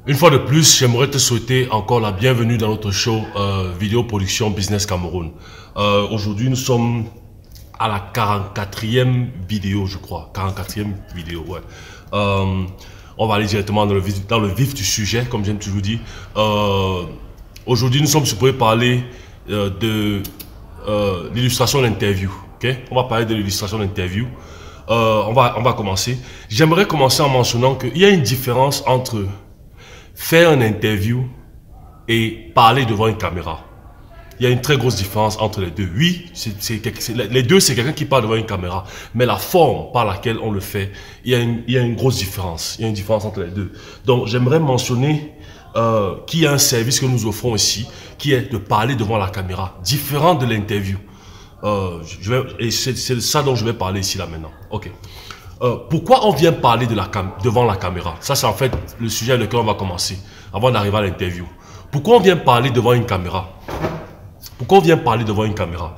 Une fois de plus, j'aimerais te souhaiter encore la bienvenue dans notre show Vidéo Production Business Cameroun. Aujourd'hui, nous sommes à la 44e vidéo, je crois. 44e vidéo, ouais. On va aller directement dans le vif du sujet, comme j'aime toujours dire. Aujourd'hui, nous sommes supposés parler de l'illustration d'interview. Okay? On va parler de l'illustration d'interview. On va commencer. J'aimerais commencer en mentionnant qu'il y a une différence entre faire une interview et parler devant une caméra. Il y a une très grosse différence entre les deux. Oui, les deux, c'est quelqu'un qui parle devant une caméra. Mais la forme par laquelle on le fait, il y a une grosse différence. Il y a une différence entre les deux. Donc, j'aimerais mentionner qu'il y a un service que nous offrons ici, qui est de parler devant la caméra, différent de l'interview. Et c'est ça dont je vais parler ici, là, maintenant. Ok. Pourquoi on vient parler devant la caméra? Ça, c'est en fait le sujet avec lequel on va commencer, avant d'arriver à l'interview. Pourquoi on vient parler devant une caméra? Pourquoi on vient parler devant une caméra?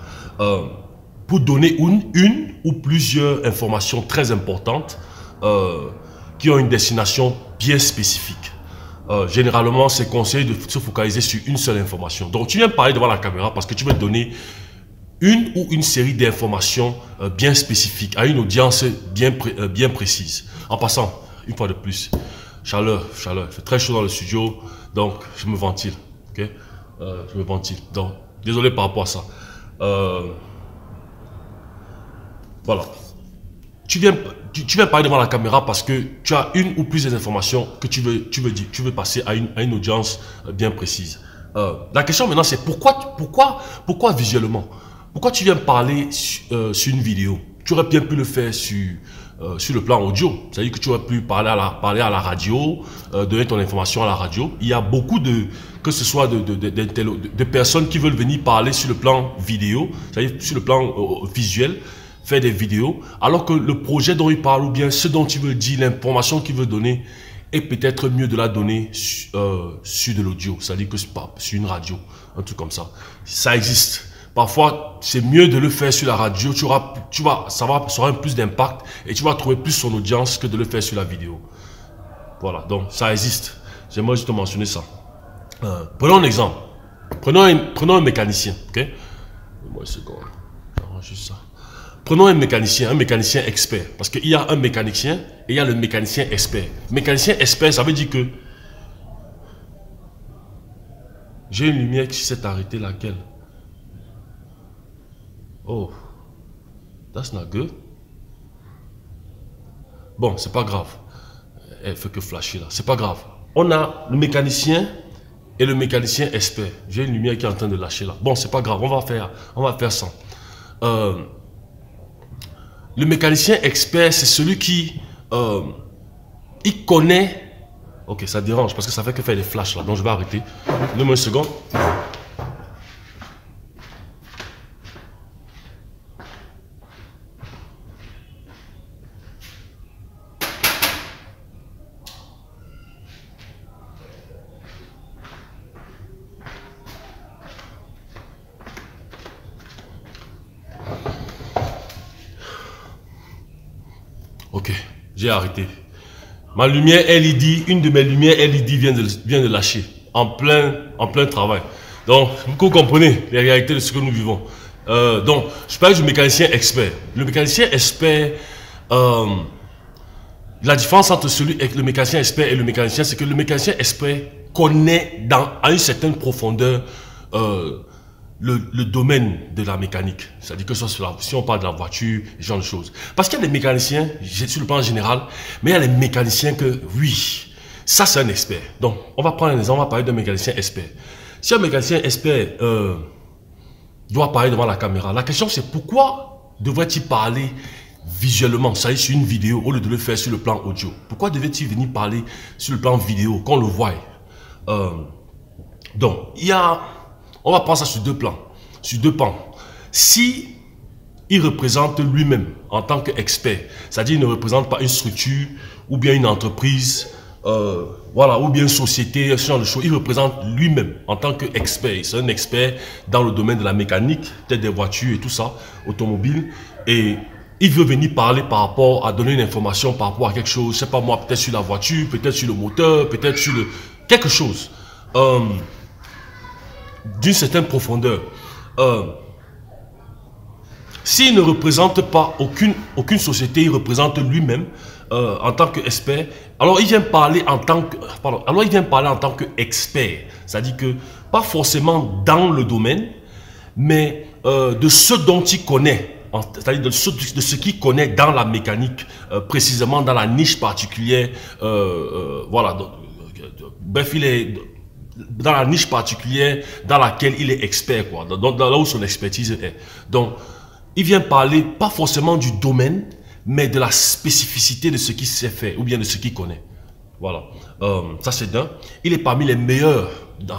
Pour donner une ou plusieurs informations très importantes qui ont une destination bien spécifique. Généralement, c'est conseillé de se focaliser sur une seule information. Donc, tu viens parler devant la caméra parce que tu veux donner une ou une série d'informations bien spécifiques à une audience bien précise. En passant, une fois de plus, chaleur, c'est très chaud dans le studio, donc je me ventile, ok? Je me ventile, donc désolé par rapport à ça. Voilà. Tu viens parler devant la caméra parce que tu as une ou plusieurs informations que tu veux passer à une audience bien précise. La question maintenant c'est pourquoi visuellement? Pourquoi tu viens parler sur une vidéo? Tu aurais bien pu le faire sur le plan audio. C'est-à-dire que tu aurais pu parler à la radio, donner ton information à la radio. Il y a beaucoup que ce soit de personnes qui veulent venir parler sur le plan vidéo, c'est-à-dire sur le plan visuel, faire des vidéos, alors que le projet dont il parle ou bien ce dont il veut dire, l'information qu'il veut donner, est peut-être mieux de la donner sur de l'audio, c'est-à-dire que sur une radio, un truc comme ça. Ça existe. Parfois, c'est mieux de le faire sur la radio, ça aura plus d'impact et tu vas trouver plus son audience que de le faire sur la vidéo. Voilà, donc ça existe. J'aimerais juste mentionner ça. Prenons un exemple. Prenons un mécanicien, ok? Moi, une seconde. J'arrange juste ça. Prenons un mécanicien expert. Parce qu'il y a un mécanicien et il y a le mécanicien expert. Mécanicien expert, ça veut dire que j'ai une lumière qui s'est arrêtée, laquelle? Oh, that's not good. Bon, c'est pas grave. Elle fait que flasher là. C'est pas grave. On a le mécanicien et le mécanicien expert. J'ai une lumière qui est en train de lâcher là. Bon, c'est pas grave. On va faire ça. Le mécanicien expert, c'est celui qui il connaît. Ok, ça dérange parce que ça fait que faire des flashs là. Donc je vais arrêter. Donne-moi une seconde. Ok, j'ai arrêté. Ma lumière LED, une de mes lumières LED vient de lâcher en plein travail. Donc, vous comprenez les réalités de ce que nous vivons. Donc, je parle du mécanicien expert. Le mécanicien expert, la différence entre le mécanicien expert et le mécanicien, c'est que le mécanicien expert connaît à une certaine profondeur le domaine de la mécanique, c'est-à-dire que si on parle de la voiture, ce genre de choses. Parce qu'il y a des mécaniciens, sur le plan général, mais il y a des mécaniciens que, oui, ça c'est un expert. Donc, on va prendre un exemple, on va parler d'un mécanicien expert. Si un mécanicien expert doit parler devant la caméra, la question c'est pourquoi devrait-il parler visuellement, ça y est, sur une vidéo, au lieu de le faire sur le plan audio? Pourquoi devait-il venir parler sur le plan vidéo, qu'on le voie? Donc, on va prendre ça sur deux plans, sur deux pans. Si il représente lui-même en tant qu'expert, c'est-à-dire il ne représente pas une structure ou bien une entreprise, voilà, ou bien une société, ce genre de choses, il représente lui-même en tant qu'expert. C'est un expert dans le domaine de la mécanique, peut-être des voitures et tout ça, automobile, et il veut venir parler par rapport à donner une information par rapport à quelque chose, je sais pas moi, peut-être sur la voiture, peut-être sur le moteur, peut-être sur quelque chose d'une certaine profondeur, s'il ne représente pas aucune société, il représente lui-même en tant qu'expert. Alors il vient parler en tant que, alors il vient parler en tant qu'expert, c'est-à-dire que pas forcément dans le domaine, mais de ce dont il connaît, c'est-à-dire de ce qu'il connaît dans la mécanique, précisément dans la niche particulière. Voilà. Donc, bref, il est dans la niche particulière dans laquelle il est expert, quoi, là où son expertise est. Donc, il vient parler pas forcément du domaine, mais de la spécificité de ce qu'il sait faire ou bien de ce qu'il connaît. Voilà. Ça, c'est d'un. Il est parmi les meilleurs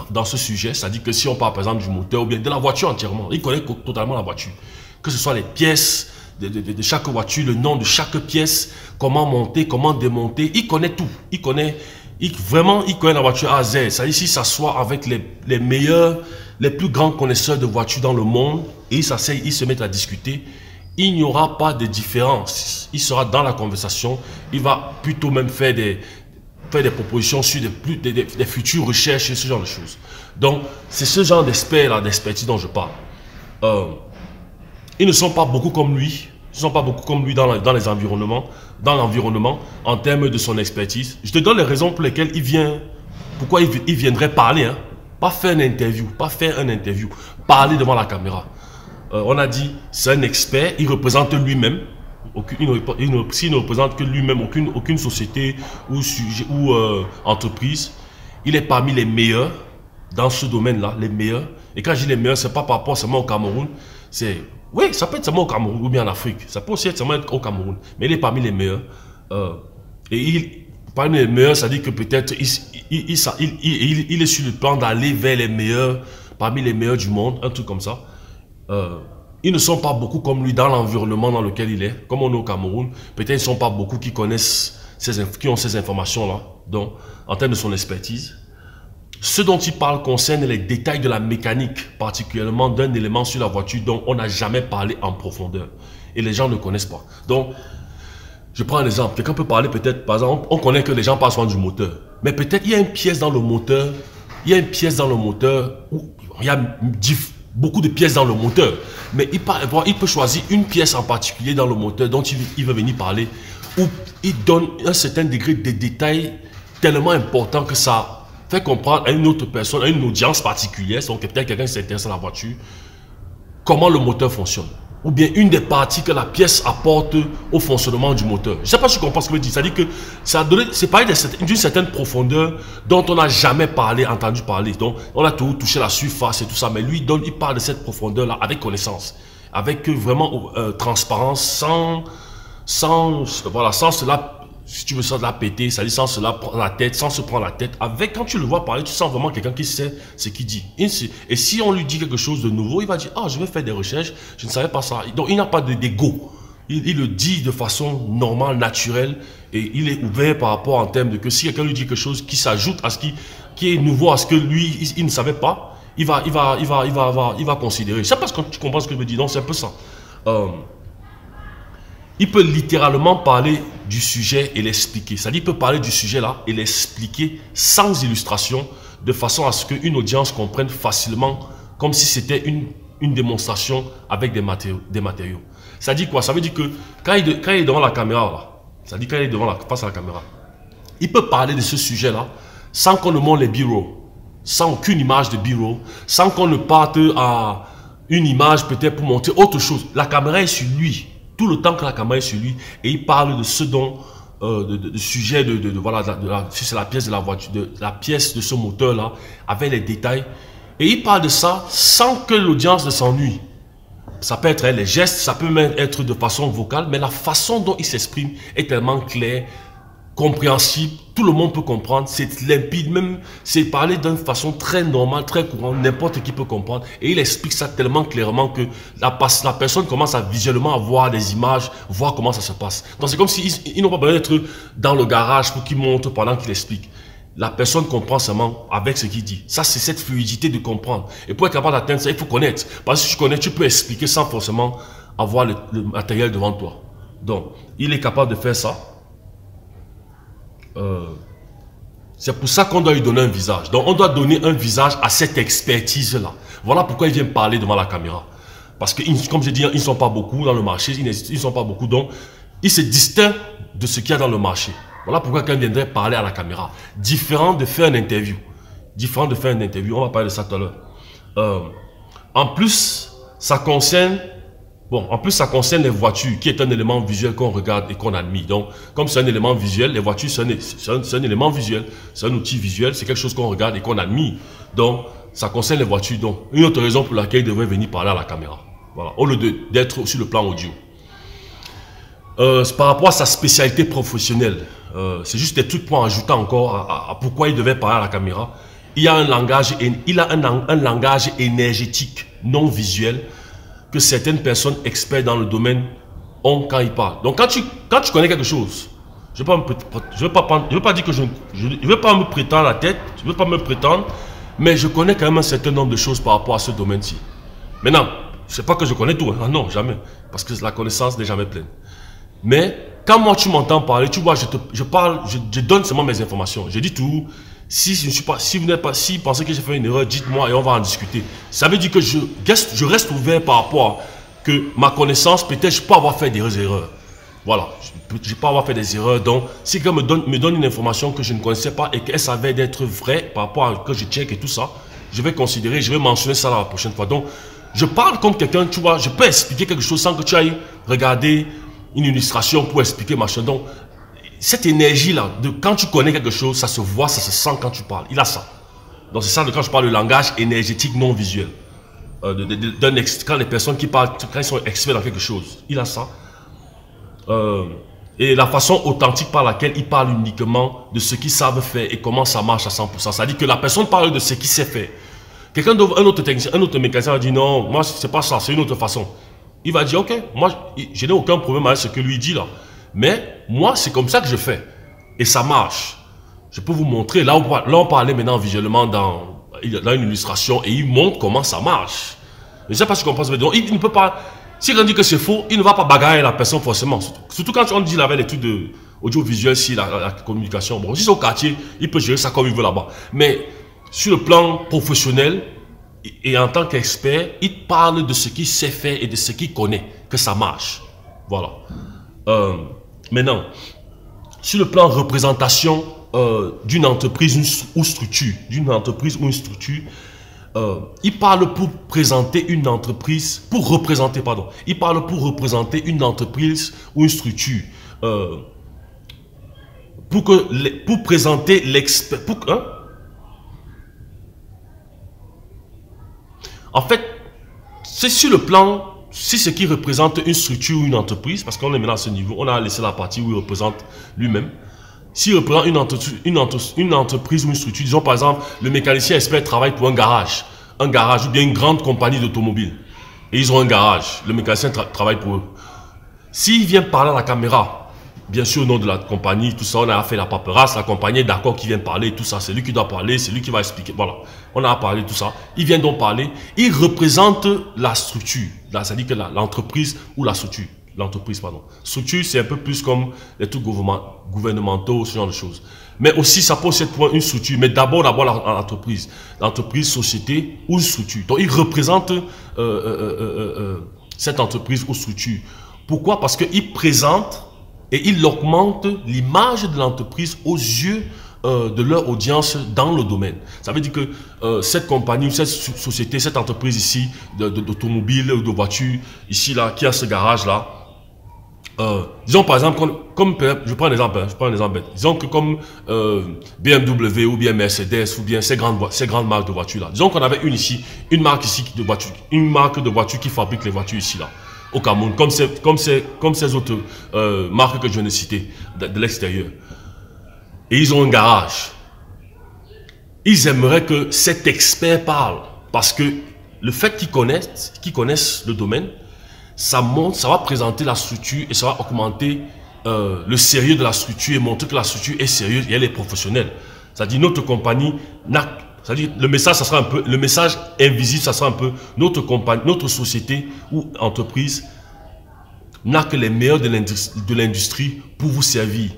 dans ce sujet. C'est-à-dire que si on parle par exemple du moteur ou bien de la voiture entièrement, il connaît totalement la voiture. Que ce soit les pièces de chaque voiture, le nom de chaque pièce, comment monter, comment démonter. Il connaît tout. Vraiment, il connaît la voiture A à Z. C'est-à-dire s'il s'assoit avec les meilleurs, les plus grands connaisseurs de voitures dans le monde et il s'asseye, ils se mettent à discuter, il n'y aura pas de différence. Il sera dans la conversation. Il va plutôt même faire des propositions sur des futures recherches et ce genre de choses. Donc, c'est ce genre d'experts, d'expertise dont je parle. Ils ne sont pas beaucoup comme lui. Ils ne sont pas beaucoup comme lui dans les environnements, dans l'environnement, en termes de son expertise. Je te donne les raisons pour lesquelles il vient, pourquoi il viendrait parler, hein. Pas faire une interview, parler devant la caméra. On a dit, c'est un expert, il représente lui-même. S'il ne représente que lui-même, aucune société ou sujet ou entreprise, il est parmi les meilleurs dans ce domaine-là, les meilleurs. Et quand je dis les meilleurs, c'est pas par rapport seulement au Cameroun, oui, ça peut être seulement au Cameroun ou bien en Afrique, ça peut aussi être seulement au Cameroun, mais il est parmi les meilleurs. Parmi les meilleurs, ça dit que peut-être il est sur le plan d'aller vers les meilleurs, parmi les meilleurs du monde, un truc comme ça. Ils ne sont pas beaucoup comme lui dans l'environnement dans lequel il est, comme on est au Cameroun. Peut-être ils ne sont pas beaucoup qui connaissent, qui ont ces informations-là, donc en termes de son expertise. Ce dont il parle concerne les détails de la mécanique, particulièrement d'un élément sur la voiture dont on n'a jamais parlé en profondeur. Et les gens ne connaissent pas. Donc, je prends un exemple. Quelqu'un peut parler peut-être, par exemple, on connaît que les gens parlent souvent du moteur. Mais peut-être il y a une pièce dans le moteur, où il y a beaucoup de pièces dans le moteur. Mais il peut choisir une pièce en particulier dans le moteur dont il veut venir parler, où il donne un certain degré de détail tellement important que ça fait comprendre à une autre personne, à une audience particulière, donc peut-être quelqu'un qui s'intéresse à la voiture, comment le moteur fonctionne. Ou bien une des parties que la pièce apporte au fonctionnement du moteur. Je ne sais pas si tu comprends ce que je veux dire. C'est-à-dire que c'est parler d'une certaine profondeur dont on n'a jamais entendu parler. Donc, on a toujours touché la surface et tout ça. Mais lui, il parle de cette profondeur-là avec connaissance. Avec vraiment transparence, sans cela, si tu veux ça de la péter, c'est-à-dire sans cela prendre la tête, sans se prendre la tête. Quand tu le vois parler, tu sens vraiment quelqu'un qui sait ce qu'il dit. Et si on lui dit quelque chose de nouveau, il va dire, ah, je vais faire des recherches, je ne savais pas ça. Donc, il n'a pas d'ego. Il le dit de façon normale, naturelle, et il est ouvert par rapport en termes de que si quelqu'un lui dit quelque chose qui s'ajoute à ce qui est nouveau, à ce que lui, il ne savait pas, il va considérer. Je ne sais pas si tu comprends ce que je veux dire. Donc, c'est un peu ça. Il peut littéralement parler du sujet et l'expliquer. C'est-à-dire qu'il peut parler du sujet là et l'expliquer sans illustration, de façon à ce qu'une audience comprenne facilement, comme si c'était une démonstration avec des matériaux. Ça dit quoi? Ça veut dire que quand il est devant la caméra, là, ça dit quand il est face à la caméra, il peut parler de ce sujet là sans qu'on ne montre les B-roll, sans aucune image de B-roll, sans qu'on ne parte à une image peut-être pour montrer autre chose. La caméra est sur lui. Tout le temps que la caméra est sur lui et il parle de ce dont de sujet si c'est la pièce de la voiture, de la pièce de ce moteur là avec les détails, et il parle de ça sans que l'audience ne s'ennuie. Ça peut être les gestes, ça peut même être de façon vocale, mais la façon dont il s'exprime est tellement claire, compréhensible, tout le monde peut comprendre, c'est limpide, même c'est parler d'une façon très normale, très courante, n'importe qui peut comprendre, et il explique ça tellement clairement que la personne commence à visuellement à voir des images, voir comment ça se passe. Donc c'est comme s'ils n'ont pas besoin d'être dans le garage pour qu'il montre pendant qu'il explique. La personne comprend seulement avec ce qu'il dit. Ça, c'est cette fluidité de comprendre. Et pour être capable d'atteindre ça, il faut connaître. Parce que si tu connais, tu peux expliquer sans forcément avoir le matériel devant toi. Donc, il est capable de faire ça. C'est pour ça qu'on doit lui donner un visage. Donc, on doit donner un visage à cette expertise-là. Voilà pourquoi il vient parler devant la caméra. Parce que, comme je dis, ils ne sont pas beaucoup dans le marché. Ils ne sont pas beaucoup. Donc, il se distingue de ce qu'il y a dans le marché. Voilà pourquoi quelqu'un viendrait parler à la caméra. Différent de faire une interview. Différent de faire une interview. On va parler de ça tout à l'heure. En plus, ça concerne... Bon, en plus, ça concerne les voitures, qui est un élément visuel qu'on regarde et qu'on admire. Donc, comme c'est un élément visuel, les voitures, c'est un élément visuel, c'est un outil visuel, c'est quelque chose qu'on regarde et qu'on admire. Donc, ça concerne les voitures. Donc, une autre raison pour laquelle il devrait venir parler à la caméra. Voilà, au lieu d'être sur le plan audio. Par rapport à sa spécialité professionnelle, c'est juste des trucs pour ajouter encore à pourquoi il devait parler à la caméra. Il a un langage énergétique, non visuel, que certaines personnes experts dans le domaine ont quand ils parlent. Donc, quand tu connais quelque chose, je ne veux pas dire que je ne veux pas me prétendre la tête, je ne veux pas me prétendre, mais je connais quand même un certain nombre de choses par rapport à ce domaine-ci. Maintenant, c'est pas que je connais tout, hein. Non, jamais, parce que la connaissance n'est jamais pleine. Mais quand moi tu m'entends parler, tu vois, je donne seulement mes informations. Je dis tout. Si vous pensez que j'ai fait une erreur, dites-moi et on va en discuter. Ça veut dire que je reste ouvert par rapport à que ma connaissance, peut-être je peux avoir fait des erreurs. Voilà, je peux avoir fait des erreurs. Donc, si quelqu'un me donne une information que je ne connaissais pas et qu'elle s'avère d'être vraie par rapport à que je check et tout ça, je vais considérer, je vais mentionner ça la prochaine fois. Donc, je parle comme quelqu'un, tu vois, je peux expliquer quelque chose sans que tu ailles regarder une illustration pour expliquer machin. Donc, cette énergie-là, quand tu connais quelque chose, ça se voit, ça se sent quand tu parles. Il a ça. Donc, c'est ça quand je parle de langage énergétique non visuel. Quand les personnes qui parlent, quand ils sont experts dans quelque chose, il a ça. Et la façon authentique par laquelle ils parlent uniquement de ce qu'ils savent faire et comment ça marche à 100%. C'est-à-dire que la personne parle de ce qu'il sait faire. Un autre technicien, un autre mécanicien va dire non, moi c'est pas ça, c'est une autre façon. Il va dire ok, moi je n'ai aucun problème avec ce que lui dit là. Mais moi c'est comme ça que je fais. Et ça marche. Je peux vous montrer, là on parlait maintenant visuellement dans une illustration et il montre comment ça marche. Je ne sais pas si tu comprends ce que je veux dire. Il ne peut pas, si quelqu'un dit que c'est faux, il ne va pas bagarrer la personne forcément. Surtout quand on dit avec l'étude de audiovisuel, si la communication. Bon, si c'est au quartier, il peut gérer ça comme il veut là-bas. Mais sur le plan professionnel et en tant qu'expert, il parle de ce qu'il sait faire et de ce qu'il connaît, que ça marche. Voilà. Maintenant, sur le plan représentation d'une entreprise ou structure, il parle pour présenter une entreprise, il parle pour représenter une entreprise ou une structure, pour présenter l'expert, en fait, c'est sur le plan, c'est ce qui représente une structure ou une entreprise, parce qu'on est maintenant à ce niveau, on a laissé la partie où il représente lui-même. S'il représente une entreprise ou une structure, disons par exemple, le mécanicien expert travaille pour un garage ou bien une grande compagnie d'automobile. Et ils ont un garage, le mécanicien travaille pour eux. S'il vient parler à la caméra, bien sûr au nom de la compagnie, tout ça, on a fait la paperasse, la compagnie est d'accord qu'il vient parler, tout ça, c'est lui qui doit parler, c'est lui qui va expliquer, voilà. On a parlé tout ça, il vient donc parler, il représente la structure, c'est-à-dire que l'entreprise ou la structure. L'entreprise, pardon. Structure, c'est un peu plus comme les trucs gouvernementaux, ce genre de choses. Mais aussi, ça peut aussi être une structure. Mais d'abord l'entreprise. L'entreprise, société ou une structure. Donc, il représente cette entreprise ou structure. Pourquoi? Parce qu'il présente et il augmente l'image de l'entreprise aux yeux de leur audience dans le domaine. Ça veut dire que cette compagnie, cette société, cette entreprise ici, d'automobile ou de voiture, ici, là, qui a ce garage-là, disons par exemple, je prends un exemple bête. Disons que comme BMW ou bien Mercedes ou bien ces grandes marques de voitures là. Disons qu'on avait une marque ici de voiture, qui fabrique les voitures ici là, au Cameroun, comme ces autres marques que je viens de citer de l'extérieur. Et ils ont un garage. Ils aimeraient que cet expert parle parce que le fait qu'ils connaissent le domaine, ça va présenter la structure et ça va augmenter le sérieux de la structure et montrer que la structure est sérieuse et elle est professionnelle. C'est-à-dire notre compagnie, c'est-à-dire le message invisible, ça sera un peu notre société ou entreprise n'a que les meilleurs de l'industrie pour vous servir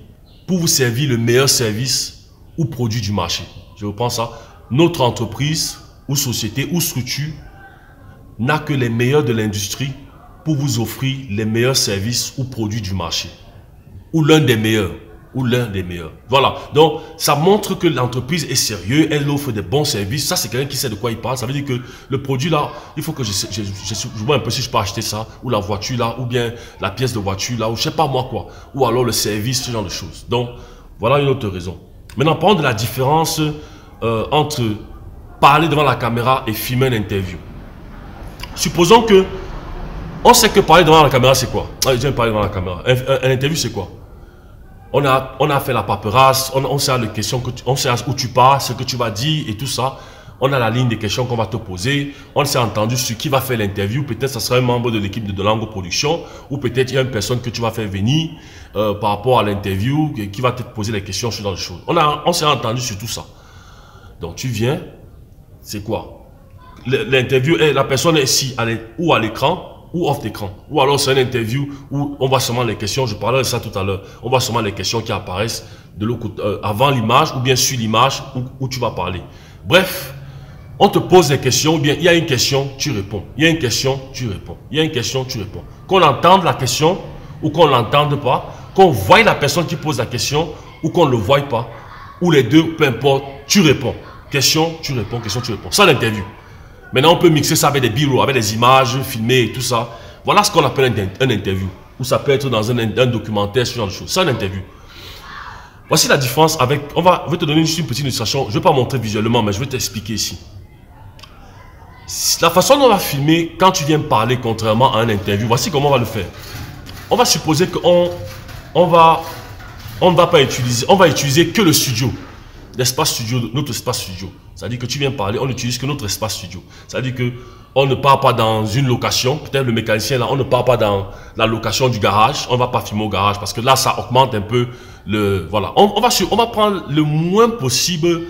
le meilleur service ou produit du marché. Je reprends ça. Notre entreprise ou société ou structure n'a que les meilleurs de l'industrie pour vous offrir les meilleurs services ou produits du marché. Ou l'un des meilleurs. Ou l'un des meilleurs. Voilà. Donc, ça montre que l'entreprise est sérieuse, elle offre des bons services. Ça, c'est quelqu'un qui sait de quoi il parle. Ça veut dire que le produit là, il faut que je vois un peu si je peux acheter ça, ou la voiture là, ou bien la pièce de voiture là, ou je sais pas moi quoi. Ou alors le service, ce genre de choses. Donc, voilà une autre raison. Maintenant, parlons de la différence entre parler devant la caméra et filmer une interview. Supposons que, on sait que parler devant la caméra, c'est quoi? Ah, je viens de parler devant la caméra. Un interview, c'est quoi? On a fait la paperasse, on sait les questions, on sait où tu pars, ce que tu vas dire et tout ça. On a la ligne des questions qu'on va te poser. On s'est entendu sur qui va faire l'interview. Peut-être ça sera un membre de l'équipe de Lango Production, ou peut-être il y a une personne que tu vas faire venir par rapport à l'interview qui va te poser les questions sur dans les choses. On s'est entendu sur tout ça. Donc tu viens, c'est quoi? L'interview, la personne est ici, ou à l'écran, ou off d'écran. Ou alors c'est une interview où on voit seulement les questions, je parlais de ça tout à l'heure, on voit seulement les questions qui apparaissent de l'autre côté, avant l'image ou bien sur l'image où tu vas parler. Bref, on te pose des questions, ou bien il y a une question, tu réponds. Il y a une question, tu réponds. Il y a une question, tu réponds. Qu'on entende la question ou qu'on ne l'entende pas, qu'on voie la personne qui pose la question ou qu'on ne le voie pas, ou les deux, peu importe, tu réponds. Question, tu réponds, question, tu réponds. Ça l'interview. Maintenant, on peut mixer ça avec des b-rolls, avec des images filmées et tout ça. Voilà ce qu'on appelle un interview. Ou ça peut être dans un documentaire, ce genre de choses. C'est une interview. Voici la différence avec... Je vais te donner juste une petite illustration. Je ne vais pas montrer visuellement, mais je vais t'expliquer ici. La façon dont on va filmer quand tu viens parler contrairement à un interview, voici comment on va le faire. On va supposer qu'on on ne va pas utiliser... On va utiliser que le studio. L'espace studio, notre espace studio. C'est-à-dire que tu viens parler, on n'utilise que notre espace studio. C'est-à-dire que on ne part pas dans une location. Peut-être le mécanicien là, on ne part pas dans la location du garage. On ne va pas filmer au garage parce que là, ça augmente un peu le... Voilà. On va prendre le moins possible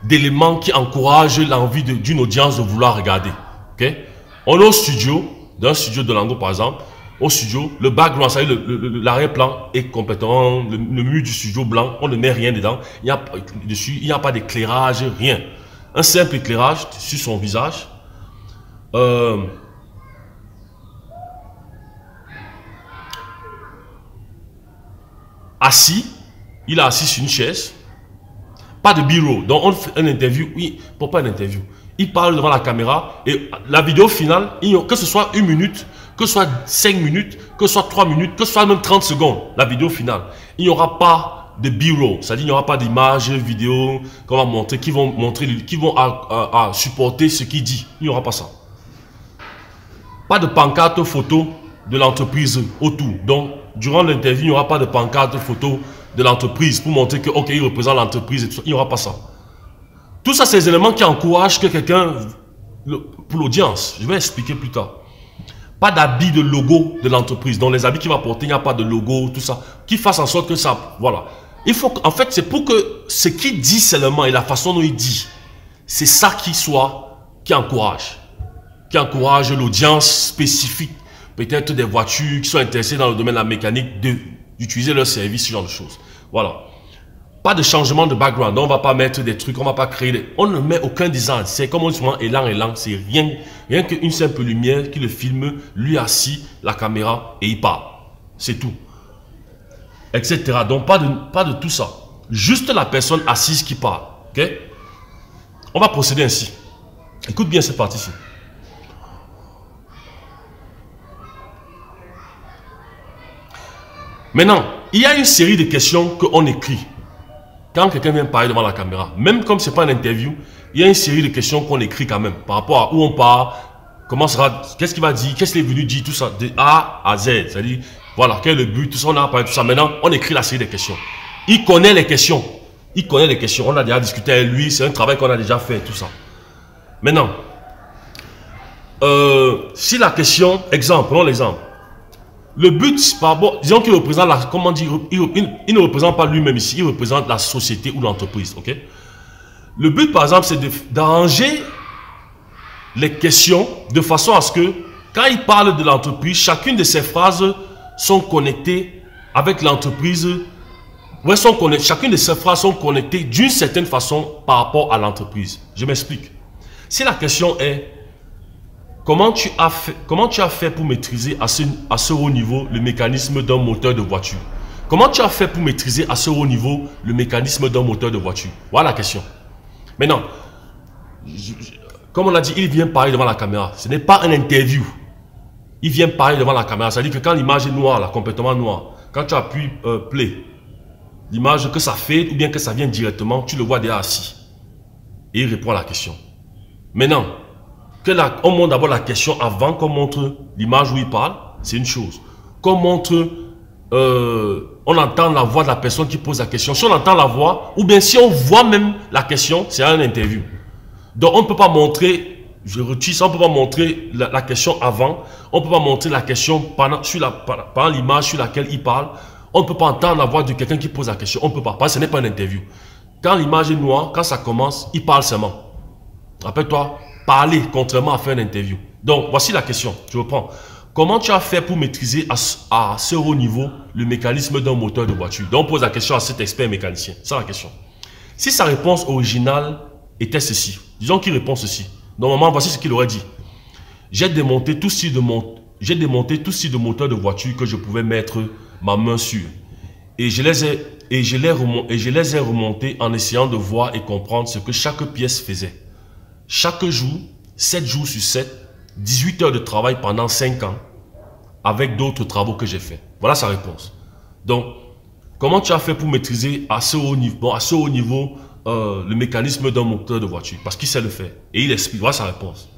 d'éléments qui encouragent l'envie d'une audience de vouloir regarder. Ok? On est au studio, dans un studio de Lango par exemple. Au studio, le background, ça l'arrière-plan est complètement, le mur du studio blanc, on ne met rien dedans, il n'y a pas d'éclairage, rien. Un simple éclairage sur son visage. Assis, il est assis sur une chaise, pas de bureau, donc on fait une interview, oui, pourquoi une interview? Il parle devant la caméra et la vidéo finale, que ce soit 1 minute, que ce soit 5 minutes, que ce soit 3 minutes, que ce soit même 30 secondes, la vidéo finale. Il n'y aura pas de b-roll, c'est-à-dire il n'y aura pas d'images, vidéos qu'on va montrer, qui vont supporter ce qu'il dit. Il n'y aura pas ça. Pas de pancarte photo de l'entreprise autour. Donc, durant l'interview, il n'y aura pas de pancarte photo de l'entreprise pour montrer que, ok, il représente l'entreprise et tout ça. Il n'y aura pas ça. Tout ça, c'est des éléments qui encouragent que quelqu'un, pour l'audience, je vais expliquer plus tard. Pas d'habit de logo de l'entreprise. Dans les habits qu'il va porter, il n'y a pas de logo, tout ça. Qui fasse en sorte que ça... Voilà. Il faut... En fait, c'est pour que ce qu'il dit seulement et la façon dont il dit, c'est ça qui encourage. Qui encourage l'audience spécifique. Peut-être des voitures qui sont intéressées dans le domaine de la mécanique, d'utiliser leur service, ce genre de choses. Voilà. Pas de changement de background. On ne va pas mettre des trucs, on ne va pas créer... On ne met aucun design. C'est comme on dit souvent, élan. C'est rien qu'une simple lumière qui le filme, lui assis, la caméra, et il part. C'est tout. Etc. Donc, pas de tout ça. Juste la personne assise qui parle. Ok? On va procéder ainsi. Écoute bien cette partie-ci. Maintenant, il y a une série de questions qu'on écrit. Quand quelqu'un vient parler devant la caméra, même comme ce n'est pas une interview, il y a une série de questions qu'on écrit quand même par rapport à où on part, comment sera, qu'est-ce qu'il va dire, qu'est-ce qu'il est venu dire, tout ça, de A à Z. C'est-à-dire, voilà, quel est le but, tout ça, on a parlé de tout ça. Maintenant, on écrit la série de questions. Il connaît les questions. Il connaît les questions. On a déjà discuté avec lui, c'est un travail qu'on a déjà fait, tout ça. Maintenant, si la question, exemple, prenons l'exemple. Le but, disons qu'il représente la, comment dire, il ne représente pas lui-même ici, il représente la société ou l'entreprise, ok? Le but, par exemple, c'est d'arranger les questions de façon à ce que, quand il parle de l'entreprise, chacune de ces phrases sont connectées avec l'entreprise Ouais, chacune de ces phrases sont connectées d'une certaine façon par rapport à l'entreprise. Je m'explique. Si la question est comment tu as fait pour maîtriser à ce haut niveau le mécanisme d'un moteur de voiture? Comment tu as fait pour maîtriser à ce haut niveau le mécanisme d'un moteur de voiture? Voilà la question. Maintenant, comme on a dit, il vient parler devant la caméra. Ce n'est pas une interview. Il vient parler devant la caméra. C'est-à-dire que quand l'image est noire, là, complètement noire, quand tu appuies play, l'image que ça fait ou bien que ça vient directement, tu le vois déjà assis. Et il répond à la question. Maintenant, on montre d'abord la question avant qu'on montre l'image où il parle, c'est une chose. Qu'on montre, on entend la voix de la personne qui pose la question. Si on entend la voix, ou bien si on voit même la question, c'est une interview. Donc on ne peut pas montrer, je retire ça, on ne peut pas montrer la question avant, on ne peut pas montrer la question pendant l'image sur laquelle il parle. On ne peut pas entendre la voix de quelqu'un qui pose la question, on ne peut pas, parce que ce n'est pas une interview. Quand l'image est noire, quand ça commence, il parle seulement. Rappelle-toi, parler contrairement à faire une interview. Donc, voici la question. Je reprends. Comment tu as fait pour maîtriser à ce haut niveau le mécanisme d'un moteur de voiture? Donc, on pose la question à cet expert mécanicien. C'est la question. Si sa réponse originale était ceci, disons qu'il répond ceci. Normalement, voici ce qu'il aurait dit. J'ai démonté tout style de moteur de voiture que je pouvais mettre ma main sur. Et je les ai remontés en essayant de voir et comprendre ce que chaque pièce faisait. Chaque jour, 7 jours sur 7, 18 heures de travail pendant 5 ans, avec d'autres travaux que j'ai fait. Voilà sa réponse. Donc, comment tu as fait pour maîtriser à ce haut niveau, le mécanisme d'un moteur de voiture? Parce qu'il sait le faire. Et il explique. Voilà sa réponse.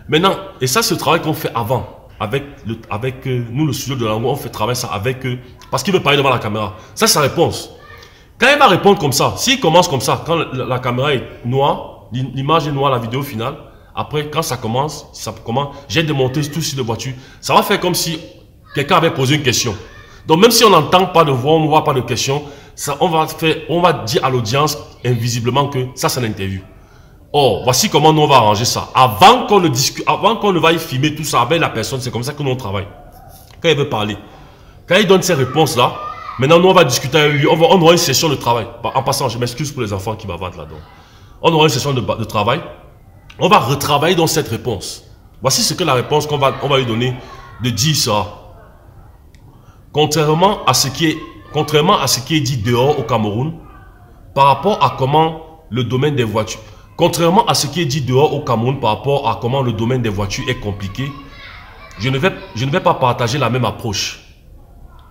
Maintenant, et ça c'est le travail qu'on fait avant. Avec nous, le studio de langue, on fait travailler ça avec eux. Parce qu'il veut parler devant la caméra. Ça c'est sa réponse. Quand il va répondre comme ça, s'il commence comme ça, quand la caméra est noire, l'image est noire, la vidéo finale. Après, quand ça commence, j'ai démonté tout style de voiture. Ça va faire comme si quelqu'un avait posé une question. Donc, même si on n'entend pas de voix, on ne voit pas de question, on va dire à l'audience invisiblement que ça, c'est l'interview. Or, voici comment nous on va arranger ça. Avant qu'on ne va y filmer tout ça avec la personne, c'est comme ça que nous on travaille. Quand il veut parler, quand il donne ces réponses-là, maintenant nous on va discuter avec lui, on aura une session de travail. En passant, je m'excuse pour les enfants qui bavardent là-dedans. On aura une session de travail. On va retravailler dans cette réponse. Voici ce que la réponse qu'on va lui donner de dire ça. Contrairement à ce qui est dit dehors au Cameroun, par rapport à comment le domaine des voitures, contrairement à ce qui est dit dehors au Cameroun par rapport à comment le domaine des voitures est compliqué, je ne vais pas partager la même approche.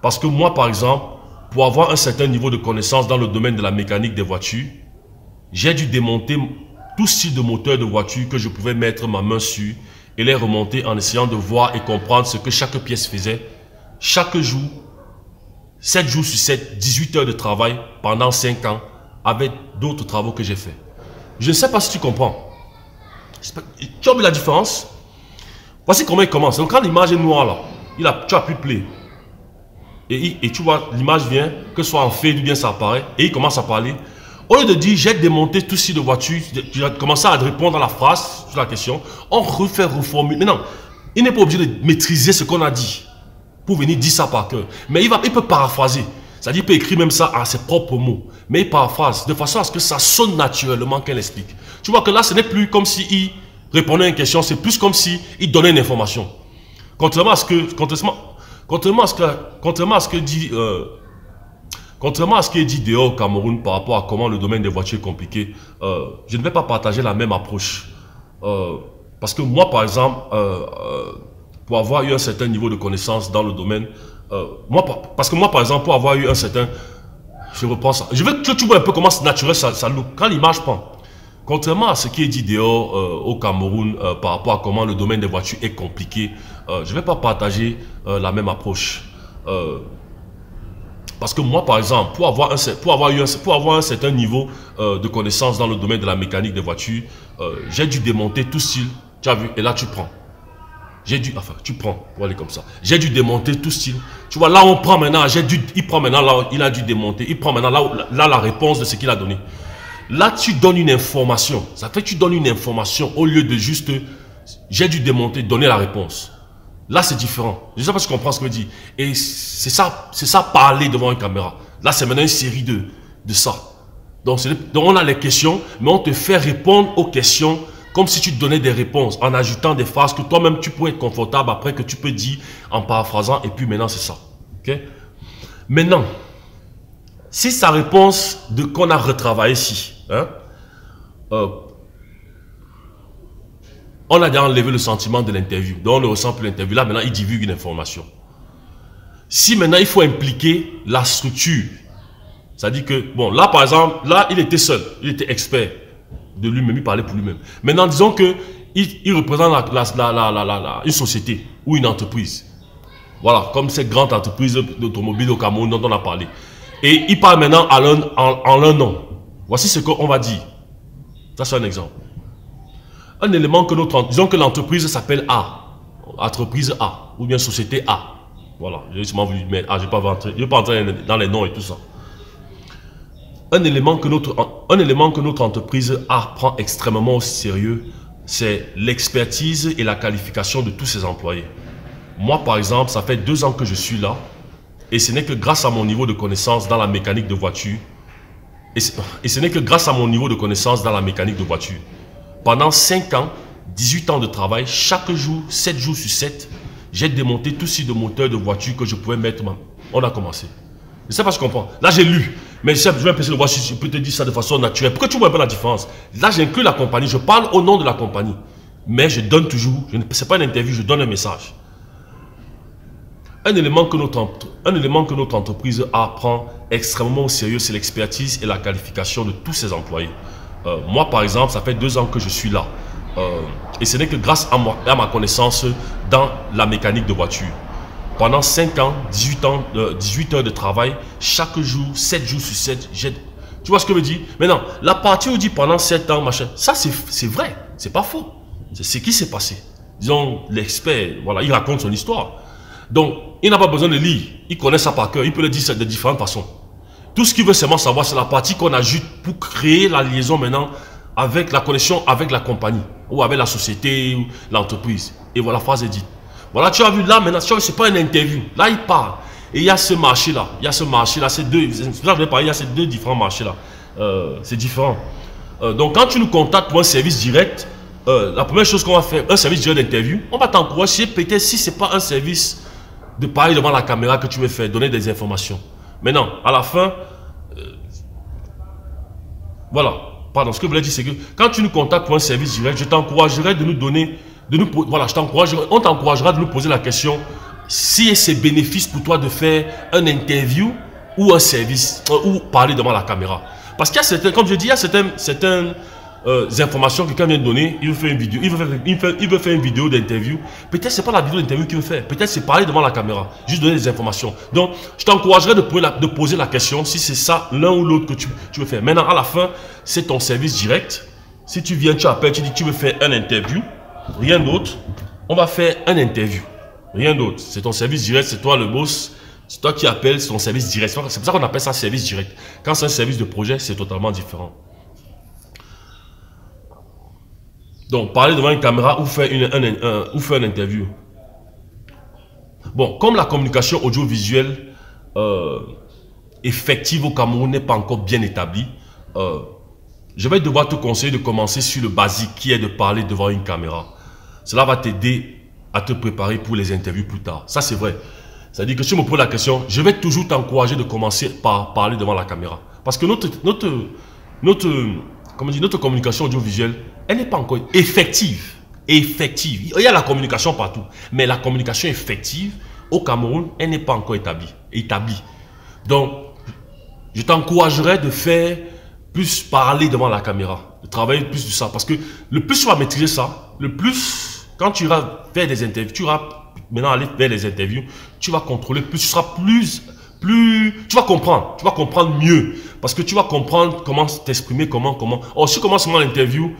Parce que moi, par exemple, pour avoir un certain niveau de connaissance dans le domaine de la mécanique des voitures, j'ai dû démonter tout style de moteur de voiture que je pouvais mettre ma main sur et les remonter en essayant de voir et comprendre ce que chaque pièce faisait. Chaque jour, 7 jours sur 7, 18 heures de travail pendant 5 ans avec d'autres travaux que j'ai fait. Je ne sais pas si tu comprends. Tu as vu la différence? Voici comment il commence. Donc quand l'image est noire là, tu appuies play. Et tu vois, l'image vient, que ce soit en fade ou bien ça apparaît, et il commence à parler. Au lieu de dire, j'ai démonté tout style de voiture, tu as commencé à répondre à la phrase sur la question, on refait, reformule. Mais non, il n'est pas obligé de maîtriser ce qu'on a dit pour venir dire ça par cœur. Mais il peut paraphraser. C'est-à-dire, il peut écrire même ça à ses propres mots. Mais il paraphrase de façon à ce que ça sonne naturellement qu'elle explique. Tu vois que là, ce n'est plus comme s'il répondait à une question, c'est plus comme s'il donnait une information. Contrairement à ce qui est dit dehors au Cameroun par rapport à comment le domaine des voitures est compliqué, je ne vais pas partager la même approche. Parce que moi, par exemple, pour avoir eu un certain niveau de connaissance dans le domaine, parce que moi, par exemple, pour avoir eu un certain... Je reprends ça. Je veux que tu vois un peu comment c'est naturel ça look. Quand l'image prend. Contrairement à ce qui est dit dehors au Cameroun par rapport à comment le domaine des voitures est compliqué, je ne vais pas partager la même approche. Parce que moi, par exemple, pour avoir un certain niveau de connaissance dans le domaine de la mécanique des voitures, j'ai dû démonter tout style. Tu as vu? Et là, tu prends. Tu prends pour aller comme ça. J'ai dû démonter tout style. Tu vois, là, on prend maintenant. Il prend maintenant, là, il a dû démonter. Il prend maintenant, là la réponse de ce qu'il a donné. Là, tu donnes une information. Ça fait que tu donnes une information au lieu de juste, j'ai dû démonter, donner la réponse. Là, c'est différent. Je ne sais pas si tu comprends ce que je dis. Et c'est ça parler devant une caméra. Là, c'est maintenant une série de ça. Donc, on a les questions, mais on te fait répondre aux questions comme si tu donnais des réponses en ajoutant des phrases que toi-même tu pourrais être confortable après, que tu peux dire en paraphrasant, et puis maintenant c'est ça. Okay? Maintenant, si sa réponse de qu'on a retravaillé ici, hein, on a déjà enlevé le sentiment de l'interview, donc on ne ressent plus l'interview. Là maintenant il divulgue une information. Si maintenant il faut impliquer la structure, c'est-à-dire que, bon, là par exemple, là il était seul, il était expert de lui-même, il parlait pour lui-même. Maintenant disons que il représente une société ou une entreprise. Voilà, comme cette grande entreprise d'automobile au Cameroun dont on a parlé. Et il parle maintenant en leur nom. Voici ce qu'on va dire. Ça c'est un exemple. Un élément que disons que l'entreprise s'appelle A. Entreprise A. Ou bien société A. Voilà, j'ai justement voulu mettre A, je ne vais pas entrer dans les noms et tout ça. Un élément que notre entreprise A prend extrêmement au sérieux, c'est l'expertise et la qualification de tous ses employés. Moi, par exemple, ça fait 2 ans que je suis là, et ce n'est que grâce à mon niveau de connaissance dans la mécanique de voiture, et ce n'est que grâce à mon niveau de connaissance dans la mécanique de voiture. Pendant 5 ans, 18 ans de travail, chaque jour, 7 jours sur 7, j'ai démonté tout type de moteur de voiture que je pouvais mettre. On a commencé. Je ne sais pas si tu comprends. Là, j'ai lu. Mais je vais essayer de voir si je peux te dire ça de façon naturelle. Pourquoi tu vois un peu la différence? Là, j'inclus la compagnie. Je parle au nom de la compagnie. Mais je donne toujours. Ce n'est pas une interview, je donne un message. Un élément que notre entreprise A prend extrêmement au sérieux, c'est l'expertise et la qualification de tous ses employés. Moi, par exemple, ça fait 2 ans que je suis là. Et ce n'est que grâce à ma connaissance dans la mécanique de voiture. Pendant 5 ans, 18 heures de travail, chaque jour, 7 jours sur 7, tu vois ce que je veux dire? Maintenant, la partie où dit pendant 7 ans, machin, ça c'est vrai, c'est pas faux. C'est ce qui s'est passé. Disons, l'expert, voilà, il raconte son histoire. Donc, il n'a pas besoin de lire, il connaît ça par cœur, il peut le dire de différentes façons. Tout ce qu'il veut seulement savoir, c'est la partie qu'on ajoute pour créer la liaison maintenant avec la connexion avec la compagnie, ou avec la société, ou l'entreprise. Et voilà, la phrase est dite. Voilà, tu as vu là maintenant, c'est pas une interview. Là, il parle. Et il y a ce marché-là. Il y a ce marché-là. Il y a ces 2 différents marchés-là. C'est différent. Donc, quand tu nous contactes pour un service direct, la première chose qu'on va faire, un service direct d'interview, on va t'encourager peut-être si ce n'est pas un service de parler devant la caméra que tu veux faire, donner des informations. Maintenant, à la fin, voilà. Pardon, ce que je voulais dire, c'est que quand tu nous contactes pour un service direct, je t'encouragerai de nous donner, voilà, on t'encouragera de nous poser la question si c'est bénéfice pour toi de faire un interview ou un service, ou parler devant la caméra. Parce qu'il y a certains, comme je dis, il y a certaines informations que quelqu'un vient de donner, il veut faire une vidéo, il veut faire une vidéo d'interview. Peut-être c'est pas la vidéo d'interview qu'il veut faire, peut-être c'est parler devant la caméra, juste donner des informations. Donc, je t'encouragerai de poser la question si c'est ça l'un ou l'autre que tu veux faire. Maintenant, à la fin, c'est ton service direct. Si tu viens, tu appelles, tu dis que tu veux faire un interview, rien d'autre. On va faire un interview, rien d'autre. C'est ton service direct, c'est toi le boss, c'est toi qui appelles, c'est ton service direct. C'est pour ça qu'on appelle ça service direct. Quand c'est un service de projet, c'est totalement différent. Donc, parler devant une caméra ou faire une interview. Bon, comme la communication audiovisuelle effective au Cameroun n'est pas encore bien établie, je vais devoir te conseiller de commencer sur le basique qui est de parler devant une caméra. Cela va t'aider à te préparer pour les interviews plus tard. Ça, c'est vrai. C'est-à-dire que si tu me poses la question, je vais toujours t'encourager de commencer par parler devant la caméra. Parce que notre communication audiovisuelle, elle n'est pas encore effective. Il y a la communication partout. Mais la communication effective, au Cameroun, elle n'est pas encore établie. Donc, je t'encouragerais de faire plus parler devant la caméra. De travailler plus sur ça. Parce que le plus tu vas maîtriser ça, le plus, quand tu iras faire des interviews, tu iras maintenant aller faire les interviews, tu vas contrôler plus, tu seras tu vas comprendre mieux. Parce que tu vas comprendre comment t'exprimer, comment. Or, si tu commences seulement l'interview,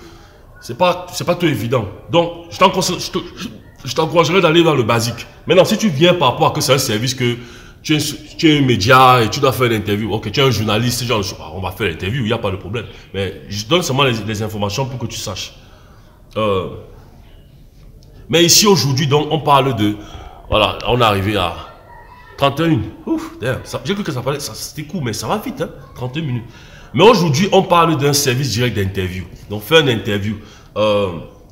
c'est pas tout évident. Donc, je t'encouragerais d'aller dans le basique. Maintenant, si tu viens par rapport à que c'est un service que tu es un média et tu dois faire une interview, ok, tu es un journaliste, genre, on va faire l'interview, il n'y a pas de problème. Mais je donne seulement les informations pour que tu saches. Mais ici, aujourd'hui, donc, on parle de... Voilà, on est arrivé à 31. Ouf, j'ai cru que ça parlait, c'était court, mais ça va vite, hein, 31 minutes. Mais aujourd'hui, on parle d'un service direct d'interview. Donc, faire une interview.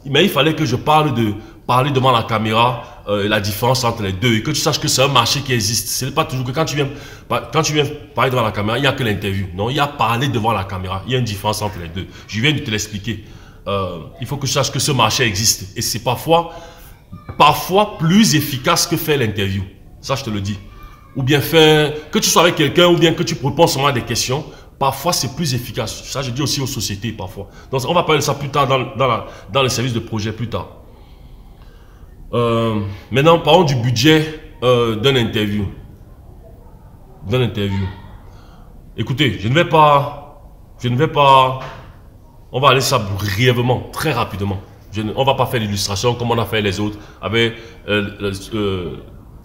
Mais il fallait que je parle de parler devant la caméra, la différence entre les deux, et que tu saches que c'est un marché qui existe. Ce n'est pas toujours que quand tu viens parler devant la caméra, il n'y a que l'interview. Non, il y a parler devant la caméra. Il y a une différence entre les deux. Je viens de te l'expliquer. Il faut que tu saches que ce marché existe. Et c'est parfois plus efficace que faire l'interview. Ça, je te le dis. Ou bien faire, que tu sois avec quelqu'un, ou bien que tu réponds seulement à des questions. Parfois, c'est plus efficace. Ça, je dis aussi aux sociétés, parfois. Donc, on va parler de ça plus tard dans le service de projet, plus tard. Maintenant, parlons du budget d'un interview. Écoutez, je ne vais pas... On va aller ça brièvement, très rapidement. On ne va pas faire l'illustration comme on a fait les autres avec